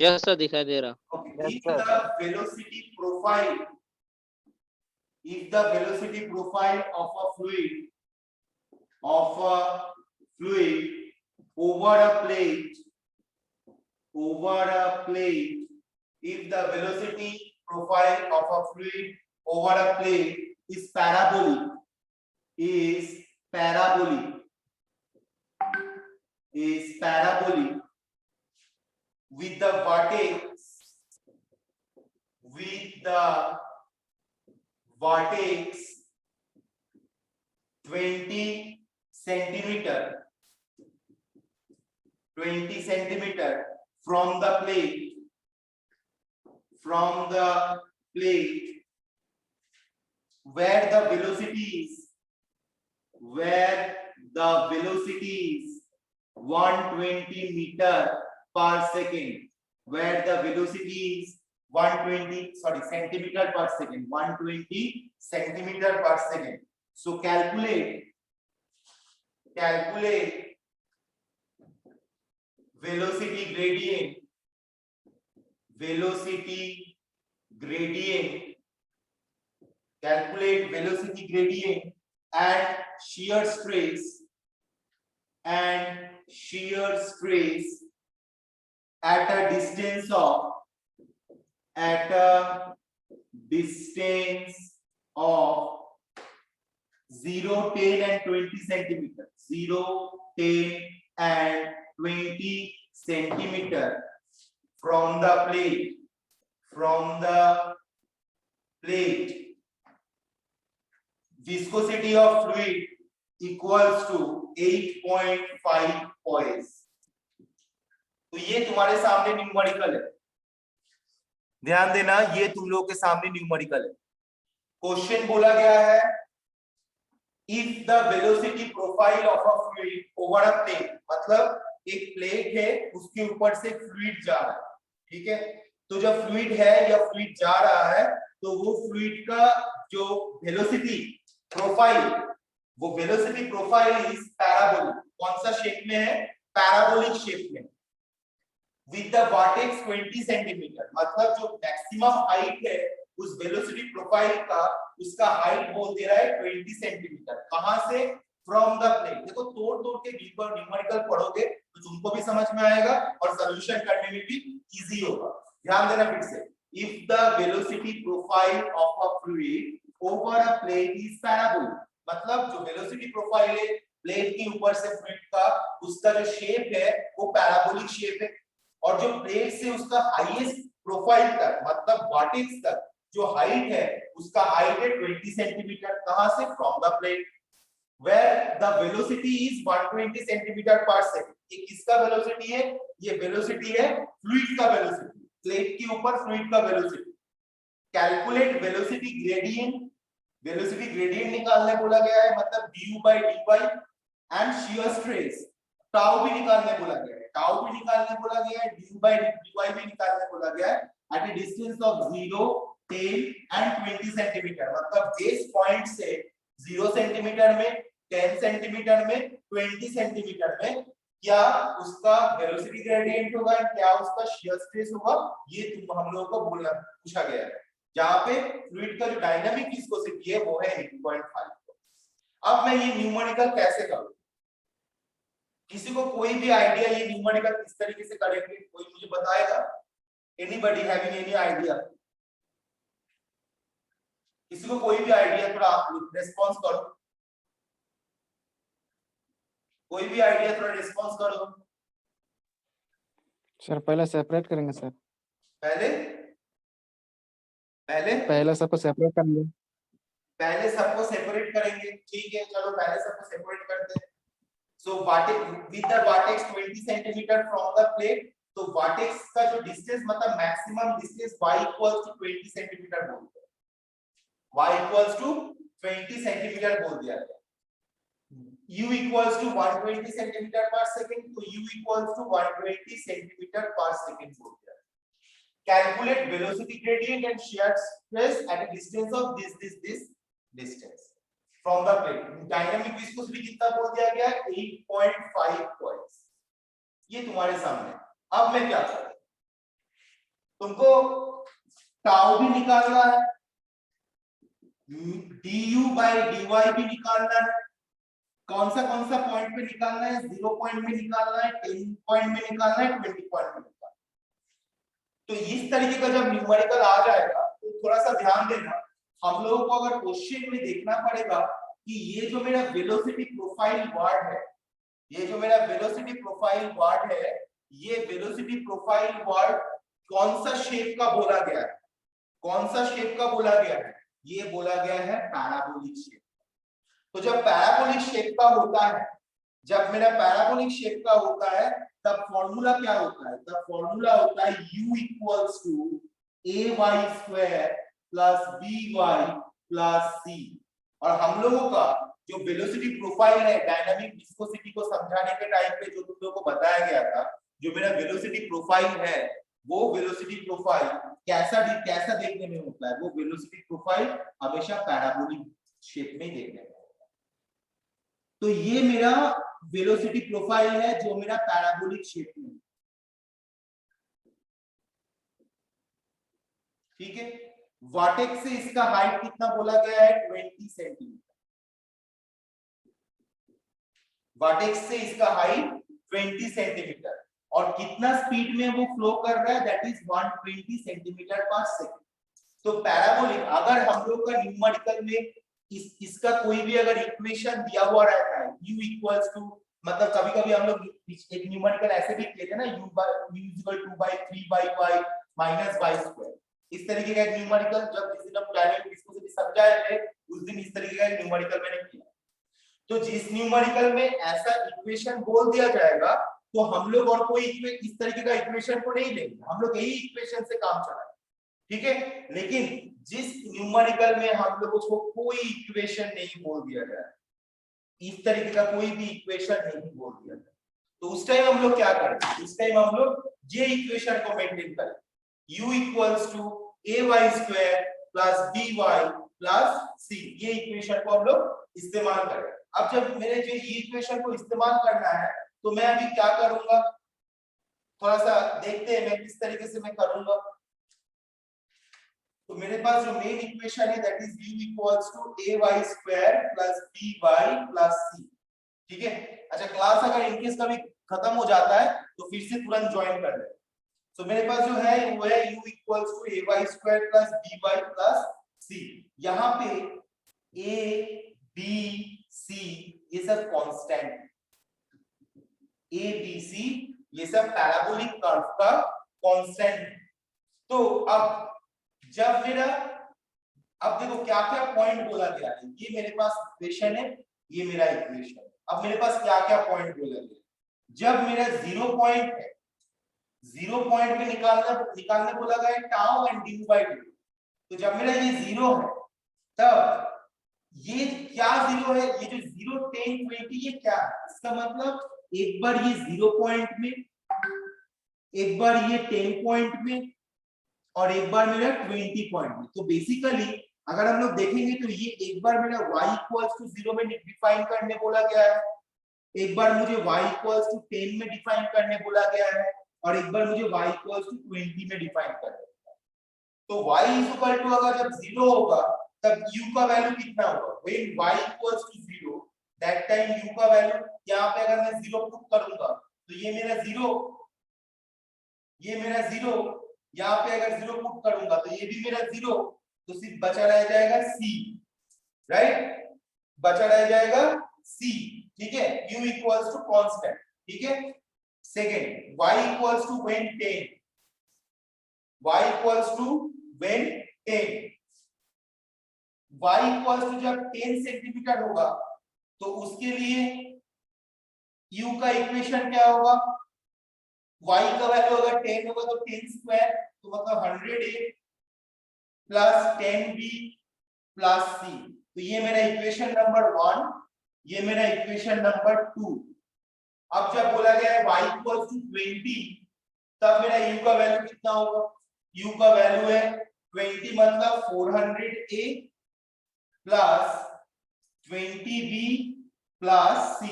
यस सर, दिखाई दे रहा। Okay, Yes, if sir. the velocity profile, if the velocity profile of a fluid over a plate, if the velocity profile of a fluid over a plate is parabolic, with the vertex 20 centimeter from the plate, where the velocity is 120 meter per second, where the velocity is 120 centimeter per second, 120 centimeter per second. So calculate velocity gradient and shear stress at a distance of 0, 10 and 20 centimeter, 0, 10 and 20 centimeter from the plate. Viscosity of fluid equals to 8.5 poise. तो ये तुम्हारे सामने numerical है, ध्यान देना, ये तुम लोग के सामने न्यूमेरिकल है। क्वेश्चन बोला गया है if the velocity profile of a fluid over a plate, मतलब एक प्लेट है उसके ऊपर से फ्लूइड जा रहा है, ठीक है। तो जब फ्लूइड है या फ्लूइड जा रहा है तो वो फ्लूइड का जो वेलोसिटी प्रोफाइल इज पैराबोलिक। कौन सा शेप में है? पैराबोलिक शेप में, विद द वर्टेक्स 20 सेंटीमीटर, मतलब जो मैक्सिमम हाइट है उस वेलोसिटी प्रोफाइल का, उसका हाइट बोल दे रहा है 20 सेंटीमीटर। कहां से? From the plate. देखो तोड़ के न्यूमेरिकल पढ़ोगे तो तुमको भी समझ में आएगा और सॉल्यूशन करने में भी इजी होगा। ध्यान देना फिर से, if the velocity profile of a fluid over a plate is parabolic, मतलब जो वेलोसिटी प्रोफाइल है प्लेट के ऊपर से फ्लूइड का, उसका जो शेप है वो पैराबोलिक शेप है, और जो प्लेट से उसका हाईएस्ट प्रोफाइल तक, मतलब वर्टेक्स तक जो हाइट है उसका हाइट है 20 सेंटीमीटर, कहां से? From the plate, where the velocity is 120 centimetre per second. ये किसका वेलोसिटी है? ये वेलोसिटी है फ्लूइड का वेलोसिटी, प्लेट के ऊपर फ्लूइड का velocity. Calculate velocity gradient, velocity gradient निकालने बोला गया है, मतलब du by dy and shear stress, tau भी निकालने बोला गया है, टाउ भी निकालने बोला गया है, du by dy भी निकालने बोला गया है at a distance of 0, 10 and 20 centimetre. मतलब बेस पॉइंट से 0 सेंटीमीटर में, 10 सेंटीमीटर में, 20 सेंटीमीटर में क्या उसका वेलोसिटी ग्रेडियंट होगा, क्या उसका शियर स्ट्रेस होगा, ये हम लोगों को बोलना पूछा गया है। जहां पे फ्लूइड का जो डायनामिक विस्कोसिटी है वो है 8.5। अब मैं ये न्यूमेरिकल कैसे करूं? किसी को कोई भी आइडिया ये न्यूमेरिकल किस तरीके से करेंगे? कोई मुझे बताएगा? Anybody having any idea? किसी को कोई भी आइडिया? थोड़ा आप रिस्पांस करो, कोई भी आइडिया, थोड़ा रिस्पांस करो। सर पहले सेपरेट करेंगे सर, पहले पहले पहले सबको सेपरेट करेंगे। पहले सबको सेपरेट करेंगे, ठीक है, चलो पहले सबको सेपरेट करते हैं। So with the vertex 20 centimetre from the plate, तो वर्टेक्स का जो डिस्टेंस मतलब maximum distance y equals to 20 centimetre बोल दिया, y इक्वल्स टू 20 सेंटीमीटर बोल दिया गया। u equals to 120 centimetre per second, तो u equals to 120 centimetre per second बोल दिया। Calculate velocity gradient and shear stress at a distance of this distance from the plate. Dynamic viscosity कितना बोल दिया गया? 8.5 points। ये तुम्हारे सामने। अब मैं क्या करूं? तुमको टाउ भी निकालना है, du by dy भी निकालना है। कौन सा पॉइंट पे निकालना है? 0 पॉइंट में निकालना है, 10 पॉइंट में निकालना है, 20 पॉइंट में। तो इस तरीके का जब न्यूमेरिकल आ जाएगा तो थोड़ा सा ध्यान देना, हम लोगों को अगर क्वेश्चन में देखना पड़ेगा कि ये जो मेरा वेलोसिटी प्रोफाइल वर्ड है, ये जो मेरा वेलोसिटी प्रोफाइल वर्ड है, ये वेलोसिटी प्रोफाइल वर्ड कौन सा शेप का बोला गया है? कौन सा शेप का बोला गया है? ये बोला गया है पैराबोलिक शेप। तो जब पैराबोलिक शेप का होता है, जब मेरा पैराबोलिक शेप का होता है, तब फॉर्मूला क्या होता है? तब फॉर्मूला होता है u equals to ay square plus by plus c। और हम लोगों का जो वेलोसिटी प्रोफाइल है, डायनामिक विस्कोसिटी को समझाने के टाइम पे जो तुम लोगों को बताया गया था, जो मेरा वेलोसिटी प्रोफाइल है, वो वेलोसिटी प्रोफाइल कैसा देखने में होता है? वो वेलोसिटी प्रोफाइल हमेशा पैराबोलिक शेप में देखने में होता है। तो ये मेरा वेलोसिटी प्रोफाइल है जो मेरा पैराबोलिक शेप में, ठीक है। वर्टेक्स से इसका हाइट कितना बोला गया है? 20 सेंटीमीटर। वर्टेक्स से इसका हाइट 20 सेंटीमीटर और कितना स्पीड में वो फ्लो कर रहा है? That is 120 centimetre per second. तो पैराबोलिक, अगर हम लोग का न्यूमेरिकल में इसका कोई भी अगर इक्वेशन दिया हुआ रहता है, u इक्वल्स टू, मतलब कभी-कभी हम लोग एक न्यूमेरिकल ऐसे भी लेते हैं ना, u equal 2/3y minus y square. इस तरीके का न्यूमेरिकल जब जिस दिन हम डायनामिक विस्कोसिटी समझाए थे, उस दिन इस तरीके का न्यूमेरिकल मैंने किया। तो जिस न्यूमेरिकल में ऐसा इक्वेशन बोल दिया जाएगा, तो हम लोग और कोई इस तरीके का इक्वेशन को नहीं लेंगे, हम लोग यही इक्वेशन से काम चलाएंगे, ठीक है। लेकिन जिस न्यूमेरिकल में हम लोगों को कोई इक्वेशन नहीं बोल दिया जाए, इस तरीके का कोई भी इक्वेशन नहीं बोल दिया जाए, तो उस टाइम हम लोग क्या करेंगे? उस टाइम हम लोग ये इक्वेशन को मेंटेन करें, u equals to ay square plus by plus c। ये इक्वेशन को हम लोग इस्तेमाल करें। अब जब मेरे जो ये इक्वेशन को इस्तेमाल करना है, तो मैं अभी क्या करूंगा, थोड़ा सा देखते हैं मैं किस तरीके से मैं करूंगा। तो मेरे पास जो मेन इक्वेशन है that is u equals to ay square plus by plus c, ठीक है। अच्छा, क्लास अगर इनकेस कभी खत्म हो जाता है तो फिर से तुरंत ज्वाइन कर ले। तो मेरे पास जो है वो है u equals to ay square plus by plus c। यहाँ पे a b c ये सब कांस्टेंट, a b c ये सब पैराबोलिक कर्व का कांस्टेंट। तो अब जब मेरा अब देखो क्या क्या पॉइंट बोला गया है, ये मेरे पास इक्वेशन है, ये मेरा इक्वेशन है। अब मेरे पास क्या क्या पॉइंट बोला गया, जब मेरा 0 पॉइंट है, 0 पॉइंट पे निकालने बोला गया है tau and du by dt। तो जब मेरा ये 0 है तब ये क्या 0 है, ये जो 0 10 20 ये क्या है, इसका मतलब एक बार ये 0 पॉइंट में, एक बार ये 10 पॉइंट में, और एक बार मेरा 20 पॉइंट में। तो बेसिकली अगर हम लोग देखेंगे तो ये एक बार मेरा y इक्वल्स टू 0 में डिफाइन करने बोला गया है, एक बार मुझे y इक्वल्स टू 10 में डिफाइन करने बोला गया है, और एक बार मुझे y इक्वल्स टू 20 में डिफाइन करने बोला है। तो y इज इक्वल टू अगर जब 0 होगा तब u का वैल्यू कितना होगा, when y equals to 0 that time u का वैल्यू, यहां पे अगर मैं 0 पुट करूंगा तो ये मेरा 0, ये मेरा 0, यहाँ पे अगर 0 पुट करूंगा तो ये भी मेरा 0, तो सिर्फ बचा रह जाएगा c, राइट, बचा रह जाएगा c, ठीक है, u इक्वल्स टू कांस्टेंट, ठीक है। Second y equals to when 10, y equals to when 10, y equals to जब 10 सेंटीमीटर होगा तो उसके लिए u का इक्वेशन क्या होगा, y का वैल्यू अगर 10 होगा तो 10 स्क्वायर, तो मतलब 100a plus 10b plus c। तो ये मेरा इक्वेशन नंबर 1, ये मेरा इक्वेशन नंबर 2। अब जब बोला गया है y इक्वल्स टू 20 तब मेरा u का वैल्यू कितना होगा, u का वैल्यू है 20 मतलब 400a plus 20b plus c।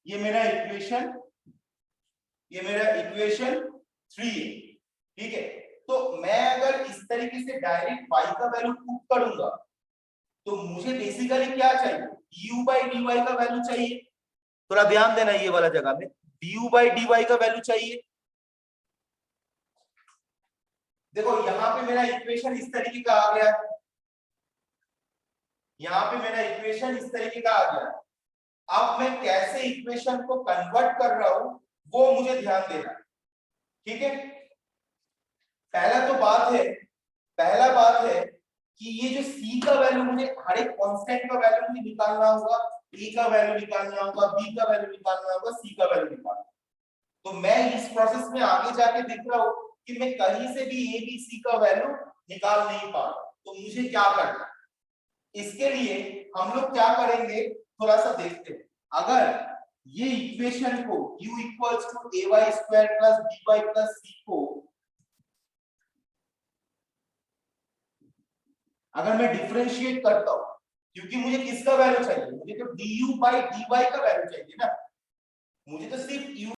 ये मेरा इक्वेशन 3 है, ठीक है। तो मैं अगर इस तरीके से डायरेक्ट y का वैल्यू पुट करूंगा तो मुझे बेसिकली क्या चाहिए, du by dy का वैल्यू चाहिए, थोड़ा ध्यान देना ये वाला जगह में, du by dy का वैल्यू चाहिए। देखो यहाँ पे मेरा इक्वेशन इस तरीके का आ गया, यहाँ पे मेरा इक्वेशन इस तरीके का आ गया। अब मैं कैसे इक्वेशन को कन्वर्ट कर रहा हूं वो मुझे ध्यान देना, ठीक है। पहला बात है कि ये जो c का वैल्यू मुझे हर एक कांस्टेंट का वैल्यू मुझे निकालना होगा, a का वैल्यू निकालना होगा, b का वैल्यू निकालना होगा, c का वैल्यू निकालना होगा। तो मैं इस प्रोसेस में आगे जाके देख रहा हूं कि मैं कहीं से भी a b c का वैल्यू निकाल नहीं पा रहा, तो मुझे क्या करना है, इसके लिए हम लोग क्या करेंगे थोड़ा सा देखते हैं। अगर ये इक्वेशन को u equals to ay square plus by plus c को अगर मैं डिफरेंशिएट करता हूं, क्योंकि मुझे किसका वैल्यू चाहिए, मुझे तो du by dy का वैल्यू चाहिए ना, मुझे तो सिर्फ u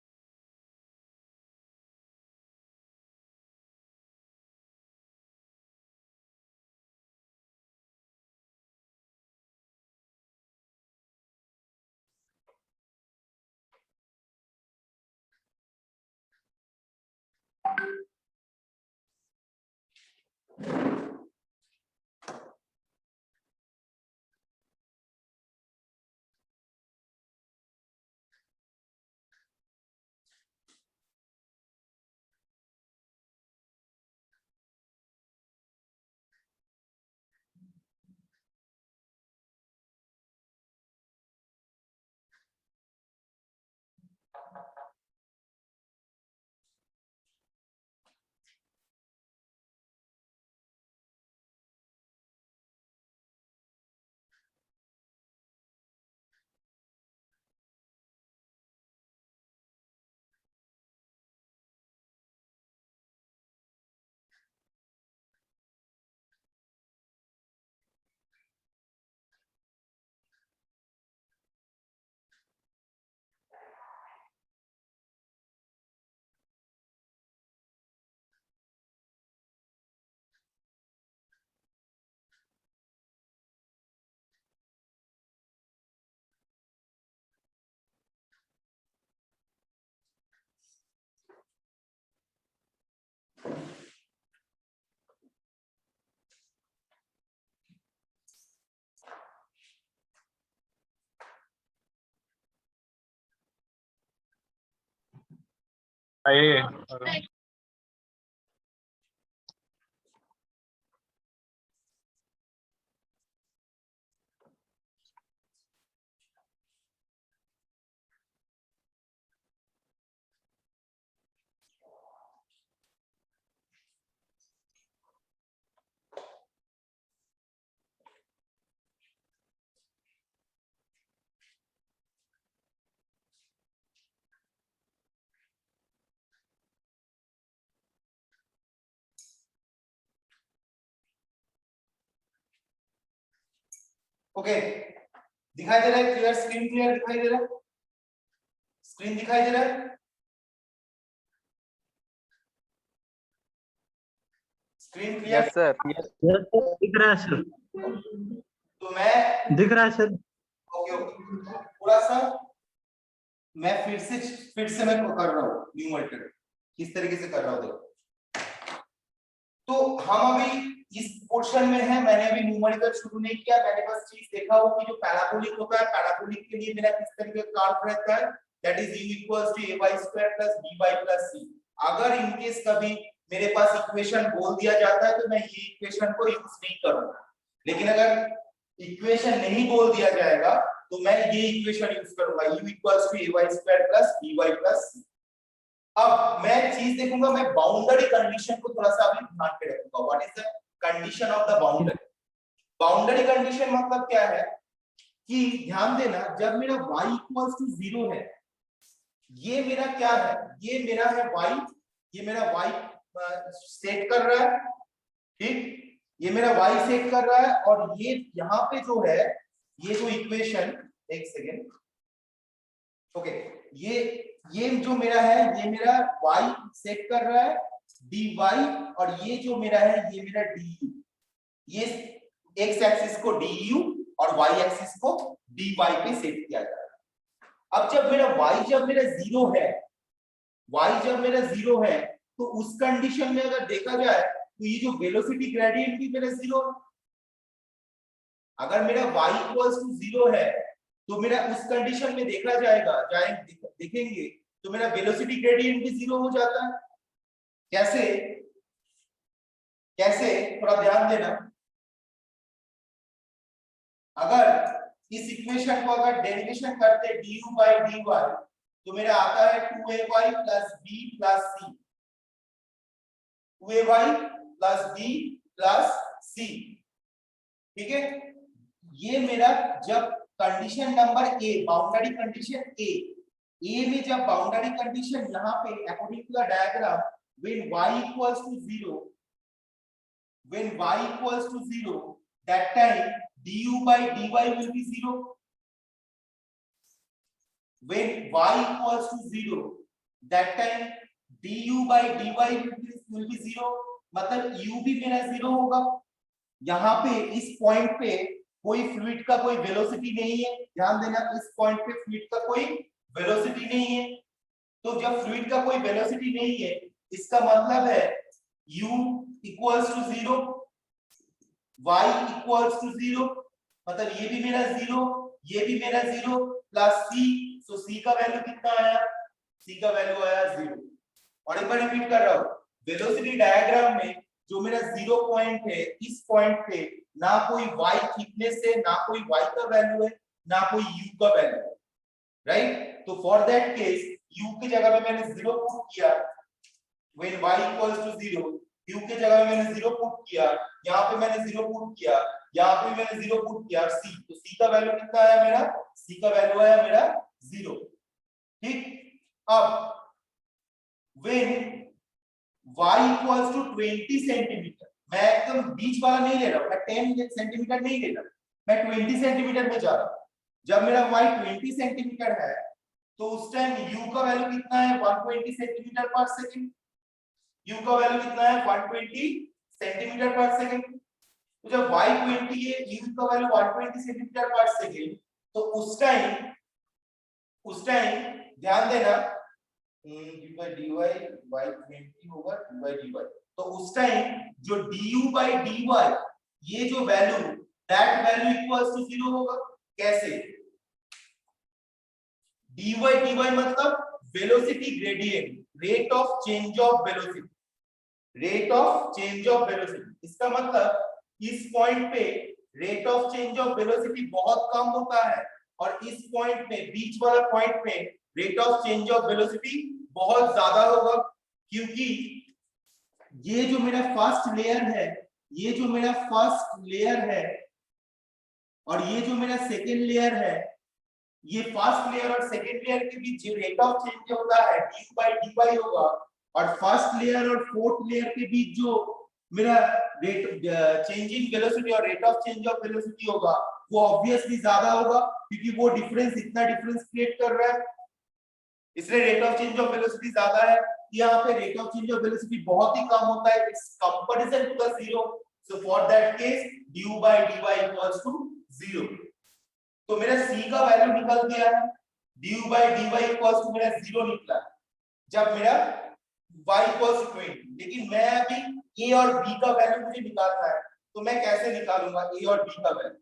आइए ओके, दिखाई दे रहा है? क्लियर, स्क्रीन क्लियर दिखाई दे रहा है? स्क्रीन दिखाई दे रहा है? Screen clear? Yes sir. दिख रहा है सर, तो मैं दिख रहा है सर। ओके ओके, थोड़ा सा मैं फिर से मैं कर रहा हूँ न्यूमरेटर, किस तरीके से कर रहा हूँ देखो। तो हम अभी इस पोर्शन में है, मैंने अभी न्यूमेरिकल शुरू नहीं किया, मैंने बस चीज देखा हो कि जो पैराबोलिक होता है, पैराबोलिक के लिए मेरा किस तरीके का कार्व रहता है, that is u equals to a/2 plus b plus c। अगर इन केस कभी मेरे पास इक्वेशन बोल दिया जाता है तो मैं ये इक्वेशन को यूज नहीं करूंगा, लेकिन अगर इक्वेशन नहीं बोल दिया जाएगा तो मैं ये इक्वेशन यूज करूंगा, u equals to a/2 plus b plus c। अब मैं चीज देखूंगा, मैं बाउंड्री कंडीशन को थोड़ा सा अभी ध्यान पे रखूंगा। What is the condition of the boundary? Boundary condition मतलब क्या है कि ध्यान देना, जब मेरा y इक्वल्स टू 0 है, ये मेरा क्या है, ये मेरा है y, ये मेरा y सेट कर रहा है, ठीक, ये मेरा y सेट कर रहा है, और ये यहाँ पे जो है, ये जो इक्वेशन, एक सेकेंड, ओके, ये जो मेरा है, ये मेरा y सेट कर रहा है dy, और ये जो मेरा है, ये मेरा du, ये x एक्सिस को du और y एक्सिस को dy पे सेट किया जा रहा है। अब जब मेरा y जब मेरा 0 है, y जब मेरा 0 है, तो उस कंडीशन में अगर देखा जाए तो ये जो वेलोसिटी ग्रेडियंट भी मेरा 0 है। अगर मेरा y इक्वल्स टू 0 है तो मेरा उस कंडीशन में देखा देखेंगे तो मेरा वेलोसिटी ग्रेडियंट भी 0 हो जाता है। कैसे कैसे थोड़ा ध्यान देना, अगर इस इक्वेशन को अगर डेरिवेशन करते du बाय dy तो मेरा आता है 2ay plus b plus c, 2ay plus b plus c, ठीक है। ये मेरा जब condition number A, boundary condition A में जब बाउंड्री कंडीशन यहाँ पे according to the diagram, when y equals to 0, that time du by dy will be 0. When y equals to 0, that time du by dy will be 0, मतलब u भी मेरा 0 होगा। यहाँ पे इस पॉइंट पे कोई फ्लूइड का कोई वेलोसिटी नहीं है, ध्यान देना, इस पॉइंट पे फ्लूइड का कोई वेलोसिटी नहीं है। तो जब फ्लूइड का कोई वेलोसिटी नहीं है, इसका मतलब है u equals to 0, y equals to 0, मतलब ये भी मेरा 0, ये भी मेरा 0 प्लस c, सो c का वैल्यू कितना आया, c का वैल्यू आया 0। और एक बार रिपीट कर रहा हूं, वेलोसिटी डायग्राम में जो मेरा 0 पॉइंट है, इस पॉइंट पे ना कोई y थिकनेस है, ना कोई y का वैल्यू है, ना कोई u का वैल्यू है, राइट। तो फॉर दैट केस u की जगह पे मैंने 0 पुट किया, when y equals to 0, u की जगह में मैंने 0 पुट किया, यहाँ पे मैंने 0 पुट किया, यहाँ पे मैंने 0 पुट किया, c, तो c का वैल्यू कितना आया मेरा, c का वैल्यू आया मेरा 0, ठीक। अब when y equals to 20 centimetre, मैं एकदम बीच वाला नहीं ले रहा हूं, मैं 10 सेंटीमीटर नहीं ले रहा, मैं 20 सेंटीमीटर में जा रहा हूं। जब मेरा y 20 सेंटीमीटर है तो उस टाइम u का वैल्यू कितना है, 120 सेंटीमीटर पर सेकंड, u का वैल्यू कितना है, 120 सेंटीमीटर पर सेकंड। तो जब y 20 है, u का वैल्यू 120 सेंटीमीटर पर सेकंड, तो उस टाइम दैट देना dy by dy y 20 होगा dy by dy, तो उस टाइम जो du by dy ये जो value, that value equals to 0 होगा। कैसे, dy dy मतलब velocity gradient, rate of change of velocity, rate of change of velocity. इसका मतलब इस पॉइंट पे rate of change of velocity बहुत कम होता है, और इस पॉइंट पे, बीच वाला पॉइंट पे rate of change of velocity बहुत ज्यादा होगा, क्योंकि ये जो मेरा फर्स्ट लेयर है, ये जो मेरा फर्स्ट लेयर है और ये जो मेरा सेकेंड लेयर है, ये फर्स्ट लेयर और सेकेंड लेयर के बीच जो रेट ऑफ चेंज होता है du by dy होगा, और फर्स्ट लेयर और फोर्थ लेयर के बीच जो मेरा रेट चेंज इन वेलोसिटी और rate of change of velocity होगा, वो ऑब्वियसली ज्यादा होगा क्योंकि वो डिफरेंस इतना डिफरेंस क्रिएट कर रहा है, इसलिए rate of change of velocity ज्यादा है। यहाँ पे rate of change of velocity बहुत ही कम होता है, its comparison to the zero, so for that case du by dy equals to 0। तो मेरा c का वैल्यू निकल गया है, du by dy equals to मेरा 0 निकला जब मेरा y इक्वल्स टू 20। लेकिन मैं अभी a और b का वैल्यू मुझे निकालना है, तो मैं कैसे निकालूंगा a और b का वैल्यू?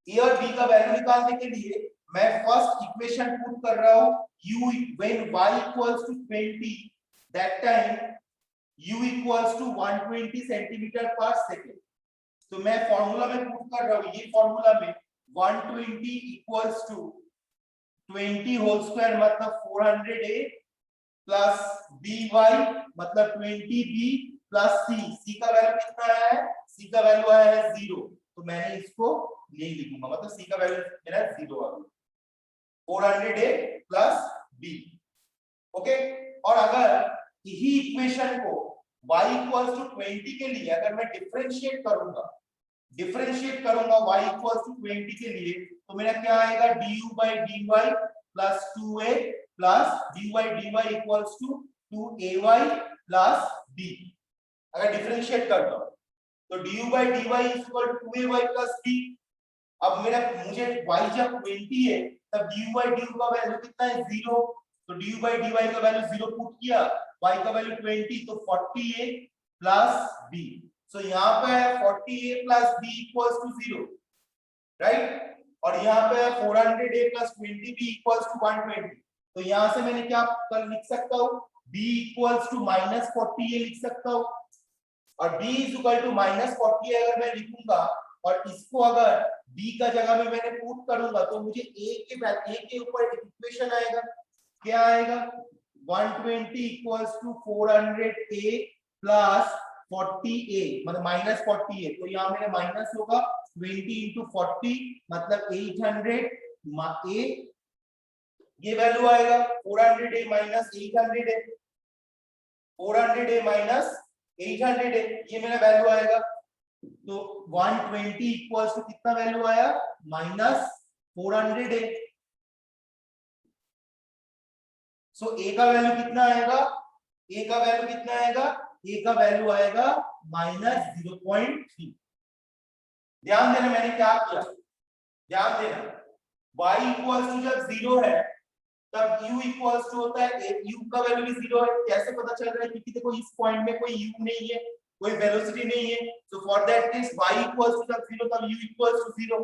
a और b का वैल्यू निकालने के लिए मैं फर्स्ट इक्वेशन पुट कर रहा हूं, u when y equals to 20 that time u equals to 120 centimetre per second. तो मैं फार्मूला में पुट कर रहा हूं, ये फार्मूला में 120 इक्वल्स टू 20 होल स्क्वायर मतलब 400a प्लस by मतलब 20b प्लस c का वैल्यू कितना आया है? c का वैल्यू आया है 0, तो मैंने इसको नहीं लिखूंगा, मतलब c का वैल्यू मेरा 0 आ गया, 400a प्लस b। ओके, और अगर यही इक्वेशन को y इक्वल्स टू 20 के लिए अगर मैं डिफरेंशिएट करूंगा y इक्वल्स टू 20 के लिए, तो मेरा क्या आएगा? du by dy plus 2a plus dy dy equals to 2ay plus b। अगर डिफरेंशिएट करता हूं तो du by dy equal to 2ay plus b। अब मेरा मुझे y जब 20 है तब du by du का वैल्यू कितना है? 0, तो du by dy का वैल्यू 0 पुट किया, y का वैल्यू 20, तो 40a प्लस b। सो यहाँ पे है 40a plus b equals to 0, right? और यहाँ पे 400a plus 20b equals to 120। तो यहाँ से मैंने क्या कर लिख सकता हूँ? b equals to minus 40a लिख सकता हूँ, और b is equal to minus 40a अगर मैं लिखूंगा और इसको अगर b का जगह में मैंने पुट करूंगा तो मुझे a के ऊपर इक्वेशन आएगा, क्या आएगा? 120 equals to 400a plus 40a मतलब माइनस 40a, तो यहाँ मेरे माइनस होगा 20 इंटू 40 मतलब 800 a, ये वैल्यू आएगा 400a minus 800a, 400a minus 800a, ये मेरा वैल्यू आएगा। तो 120 इक्वल्स टू कितना वैल्यू आया? Minus 400a। सो a का वैल्यू कितना आएगा? a का वैल्यू कितना आएगा? a का वैल्यू आएगा माइनस 0.3। ध्यान देना मैंने क्या किया, ध्यान देना, y इक्वल्स टू जब 0 है तब u इक्वल्स टू होता है u का वैल्यू भी 0 है। कैसे पता चल रहा है? क्योंकि देखो इस पॉइंट में कोई u नहीं है, कोई वेलोसिटी नहीं है, so for that case y equals to जब 0 तब u इक्वल्स टू 0।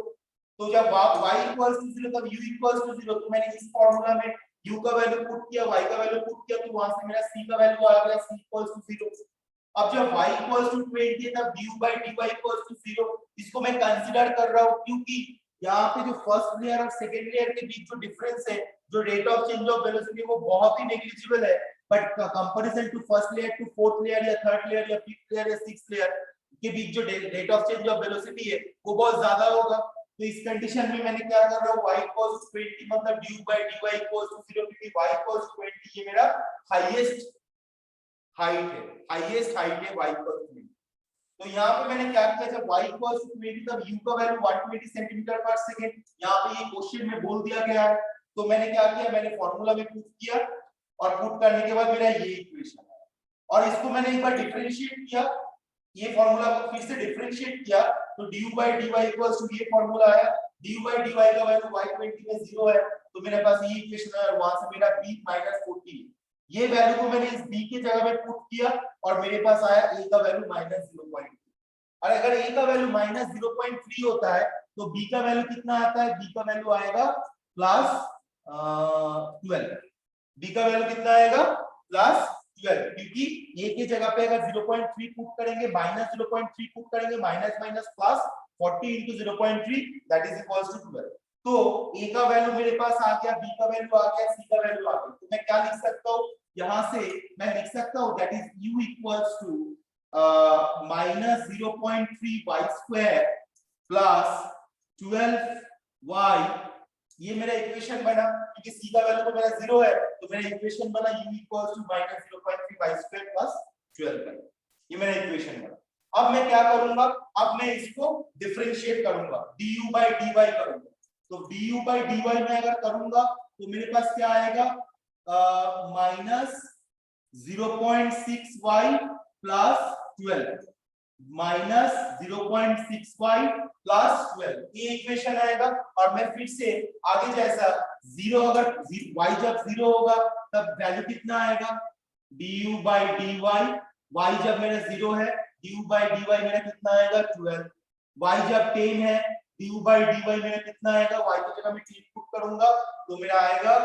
तो जब y इक्वल्स टू 0 तब u इक्वल्स टू 0, तो मैंने इस फार्मूला में u का वैल्यू पुट किया, y का वैल्यू पुट किया, तो वहां से मेरा c का वैल्यू आ गया, c इक्वल्स टू 0। अब जब y इक्वल्स टू 20 है तब du by dy equals to 0। इसको मैं कंसीडर कर रहा हूं क्योंकि यहाँ पे जो फर्स्ट लेयर और सेकंड लेयर के बीच जो डिफरेंस है, जो rate of change of velocity, वो बहुत ही नेग्लिजिबल है, but comparison to first layer to fourth layer या थर्ड लेयर या फिफ्थ लेयर या सिक्स्थ लेयर के बीच जो rate of change of velocity है वो बहुत ज्यादा होगा। तो इस कंडीशन में मैंने क्या कर रहा हूँ? y इक्वल्स टू 20 मतलब du by dy equals to 0, क्योंकि y इक्वल्स टू 20 ये मेरा हाईएस्ट हाइट है, हाईएस्ट हाइट है y इक्वल्स टू 20। तो यहाँ पे मैंने क्या किया, जब y इक्वल्स टू 20 तब u का वैल्यू 120 सेंटीमीटर पर सेकंड, यहाँ पे ये क्वेश्चन में बोल दिया गया है। तो मैंने क्या किया, मैंने फार्मूला में पुट किया और पुट करने के बाद मेरा ये इक्वेशन है, और इसको मैंने एक बार डिफरेंशिएट किया, ये फार्मूला को फिर से डिफरेंशिएट किया, तो du by dy equals to ये फार्मूला आया, du by dy का वैल्यू y20 में 0 है, तो मेरे पास ये इक्वेशन है, और वहां से मेरा b माइनस 40, ये वैल्यू को मैंने इस b की जगह में पुट किया और मेरे पास आया a का वैल्यू माइनस 0.3। और अगर a का वैल्यू माइनस 0.3 होता है तो b का वैल्यू कितना आता है? b का वैल्यू आएगा प्लस 12। b का वैल्यू कितना आएगा? प्लस 12, क्योंकि a की जगह पे अगर 0.3 पुट करेंगे, माइनस 0.3 पुट करेंगे, minus minus plus 40 into 0.3 that is equals to 12। तो a का वैल्यू मेरे पास आ गया, b का वैल्यू आ गया, c का वैल्यू आ गया। तो मैं क्या लिख सकता हूँ? यहाँ से मैं लिख सकता हूँ that is u equals to minus 0.3 y square plus 12y, ये मेरा इक्वेशन बना, क्योंकि c का वैल्यू तो मेरा 0 है, तो मेरा इक्वेशन बना u equals to minus 0.3 y square plus 12y, ये मेरा इक्वेशन बना। अब मैं क्या करूंगा, अब मैं इसको डिफरेंशिएट करूंगा, du by dy करूंगा। तो du by dy में अगर करूंगा तो मेरे पास क्या आएगा, minus 0.6y plus 12, minus 0.6y plus 12, ये इक्वेशन आएगा। और मैं फिर से आगे जैसा जीरो, अगर y जब जीरो होगा तब वैल्यू कितना आएगा, du by dy, y जब मेरा जीरो है du by dy मेरा कितना आएगा 12, y जब 10 है du by dy मेरा कितना आएगा, y की जगह मैं 10 पुट करूंगा तो मेरा आएगा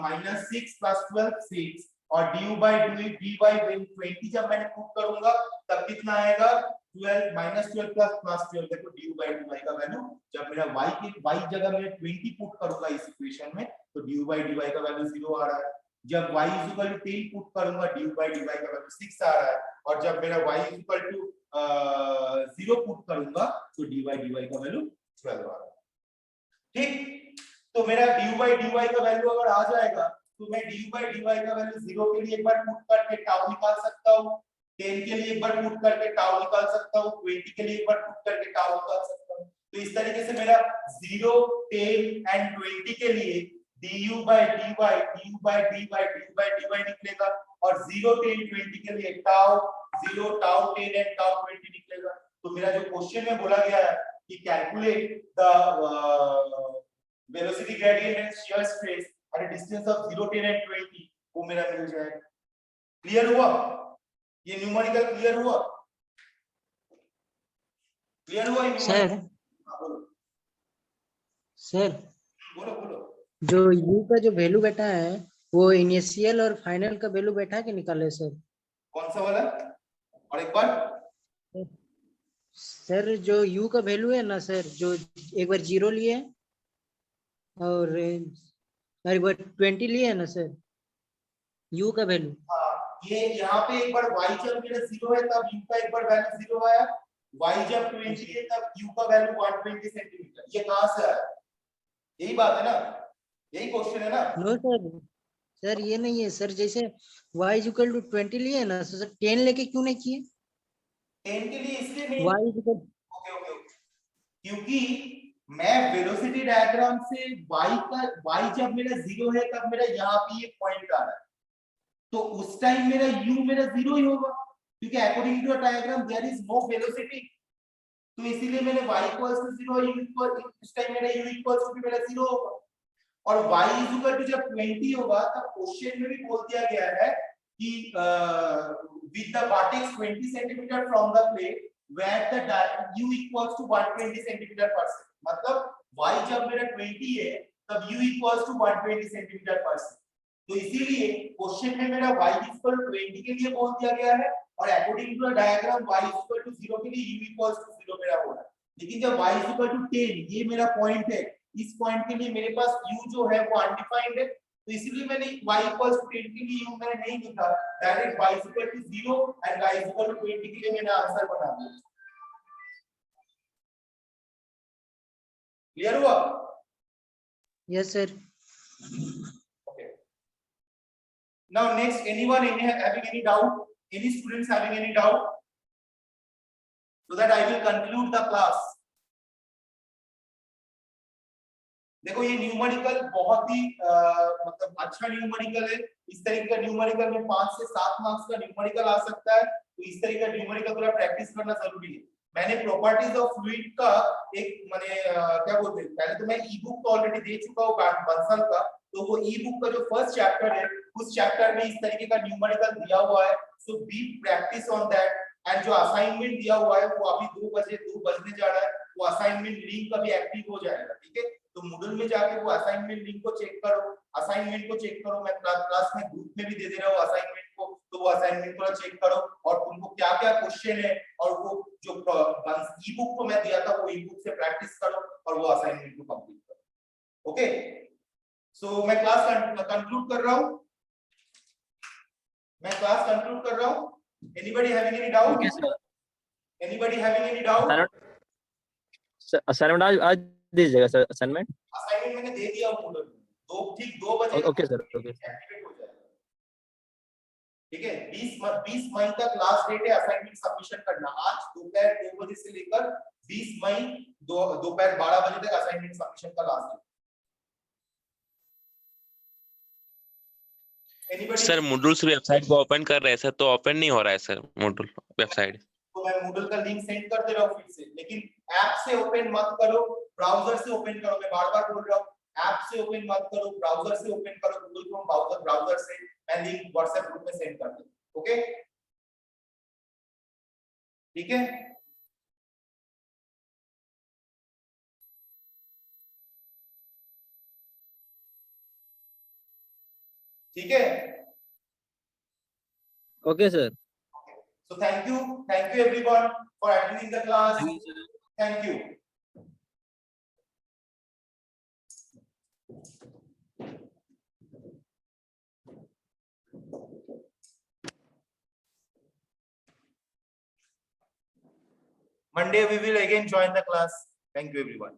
माइनस 6 प्लस 12 6, और du by dy 20 जब मैंने पुट करूंगा तब कितना आएगा 12 माइनस 12 प्लस 12। देखो du by dy का वैल्यू जब मेरा y की y जगह मैं 20 पुट करूंगा इस इक्वेशन में तो du by dy का वैल्यू 0 आ रहा है। जब y 10 पुट करूंगा du by dy का वैल्यू 6 आ रहा है, और जब मेरा y 0 पुट करूंगा तो dy dy का वैल्यू 12 आ रहा है। ठीक, तो मेरा du by dy का वैल्यू अगर आ जाएगा तो मैं du by dy का वैल्यू 0 के लिए एक बार पुट करके टाउ निकाल सकता हूं, 10 के लिए एक बार पुट करके टाउ निकाल सकता हूं, 20 के लिए एक बार पुट करके टाउ निकाल सकता हूं। तो इस तरीके से मेरा 0 10 एंड 20 के लिए du by dy निकलेगा, और 0 10 20 के लिए टाउ 0 टाउ 10 एंड टाउ 20 निकलेगा। तो मेरा जो क्वेश्चन में बोला गया है कि calculate the velocity gradient and shear stress at a distance of 0 10 and 20, वो मेरा मिल जाएगा। क्लियर हुआ, ये न्यूमेरिकल क्लियर हुआ, क्लियर हुआ ये सर बोलो सर बोलो बोलो। जो u का जो वैल्यू बैठा है वो इनिशियल और फाइनल का वैल्यू बैठा के निकाले सर। कौन सा वाला, और एक बार सर जो u का वैल्यू है ना सर, जो एक बार 0 लिए और एक बार 20 लिए है ना सर u का वैल्यू। हाँ, ये यहाँ पे एक बार y जब मेरा 0 है तब u का एक बार वैल्यू 0 आया, y जब 20 है तब u का वैल्यू 120 सेंटीमीटर। ये कहाँ से आया, यही बात है ना, यही क्वेश्चन है ना। नो सर, सर ये नहीं है सर, जैसे y इक्वल टू 20 लिए ना सर 10 लेके क्यों नहीं किए 10 के लिए इसलिए नहीं, y equal. Okay okay okay, क्योंकि मैं वेलोसिटी डायग्राम से y जब मेरा 0 है तब मेरा यहाँ पे ये पॉइंट आ रहा है, तो उस टाइम मेरा u मेरा 0 ही होगा, क्योंकि according to diagram there is no velocity. तो इसीलिए मैंने y 0, इस टाइम मेरा u मेरा 0 होगा। और y जब 20 होगा तब क्वेश्चन में भी बोल दिया गया है कि with the vertex 20 cm from the plane where the u equals to 120 cm per second, मतलब y जब मेरा 20 है तब u equals to 120 cm per second। तो इसीलिए क्वेश्चन में मेरा y 20 के लिए बोल दिया गया है, और according to the diagram y 0 के लिए u 0 मेरा हो रहा है। लेकिन जब y 10 ये मेरा पॉइंट है, इस पॉइंट के लिए मेरे पास u जो है वो अनडिफाइंड है, तो इसीलिए मैंने y 10 के लिए u मैंने नहीं लिखा, डायरेक्ट y 0 एंड y 20 के लिए मैंने आंसर बना दिया। क्लियर हुआ? Yes sir. Okay. Now next, anyone having any doubt? Any students having any doubt? So that I will conclude the class. देखो ये न्यूमेरिकल बहुत ही मतलब अच्छा न्यूमेरिकल है। इस तरीके का न्यूमेरिकल में 5 से 7 मार्क्स का न्यूमेरिकल आ सकता है, तो इस तरीके का न्यूमेरिकल थोड़ा प्रैक्टिस करना जरूरी है। मैंने प्रॉपर्टीज ऑफ फ्लूइड का एक मैंने क्या बोलते हैं, पहले तो मैं ई बुक तो ऑलरेडी दे चुका हूँ बंसल का, तो वो ई बुक का जो फर्स्ट चैप्टर है उस चैप्टर में इस तरीके का न्यूमेरिकल दिया हुआ है, so be practice on that. And जो असाइनमेंट दिया हुआ है वो अभी 2 बजने जा रहा है, वो असाइनमेंट लिंक अभी एक्टिव हो जाएगा, ठीक है। तो मूडल में जाके वो असाइनमेंट लिंक को चेक करो, असाइनमेंट को चेक करो। मैं क्लास में ग्रुप में भी दे दे रहा हूँ असाइनमेंट को, तो वो असाइनमेंट को चेक करो और तुमको क्या क्या क्वेश्चन है और वो जो ई बुक को मैं दिया था वो ई बुक से प्रैक्टिस करो और वो असाइनमेंट को कंप्लीट करो। ओके, सो मैं क्लास कंक्लूड कर रहा हूँ, मैं क्लास कंक्लूड कर रहा हूँ। Anybody having any doubt? Anybody having any doubt? Assignment आज दीजिएगा सर, असाइनमेंट मैंने दे दिया मूडल में, 2 बजे। Okay sir, okay. ठीक है, 20 मई तक लास्ट डेट है असाइनमेंट सबमिशन करना। आज दोपहर 2 बजे से लेकर 20 मई दोपहर 12 बजे तक असाइनमेंट सबमिशन का last date. Sir Moodle website को ओपन कर रहे हैं सर, तो ओपन नहीं हो रहा है सर Moodle वेबसाइट। तो मैं Moodle का लिंक सेंड कर दे रहा हूँ फिर से, लेकिन ऐप से ओपन मत करो, ब्राउजर से ओपन करो। मैं बार बार बोल रहा हूँ, ऐप से ओपन मत करो, ब्राउजर से ओपन करो, गूगल क्रोम ब्राउजर से। मैं लिंक व्हाट्सएप ग्रुप में सेंड कर दूँ। ओके, ठीक है। ठीक है, okay sir. so thank you everyone for attending the class. Thank you. Monday we will again join the class. Thank you everyone.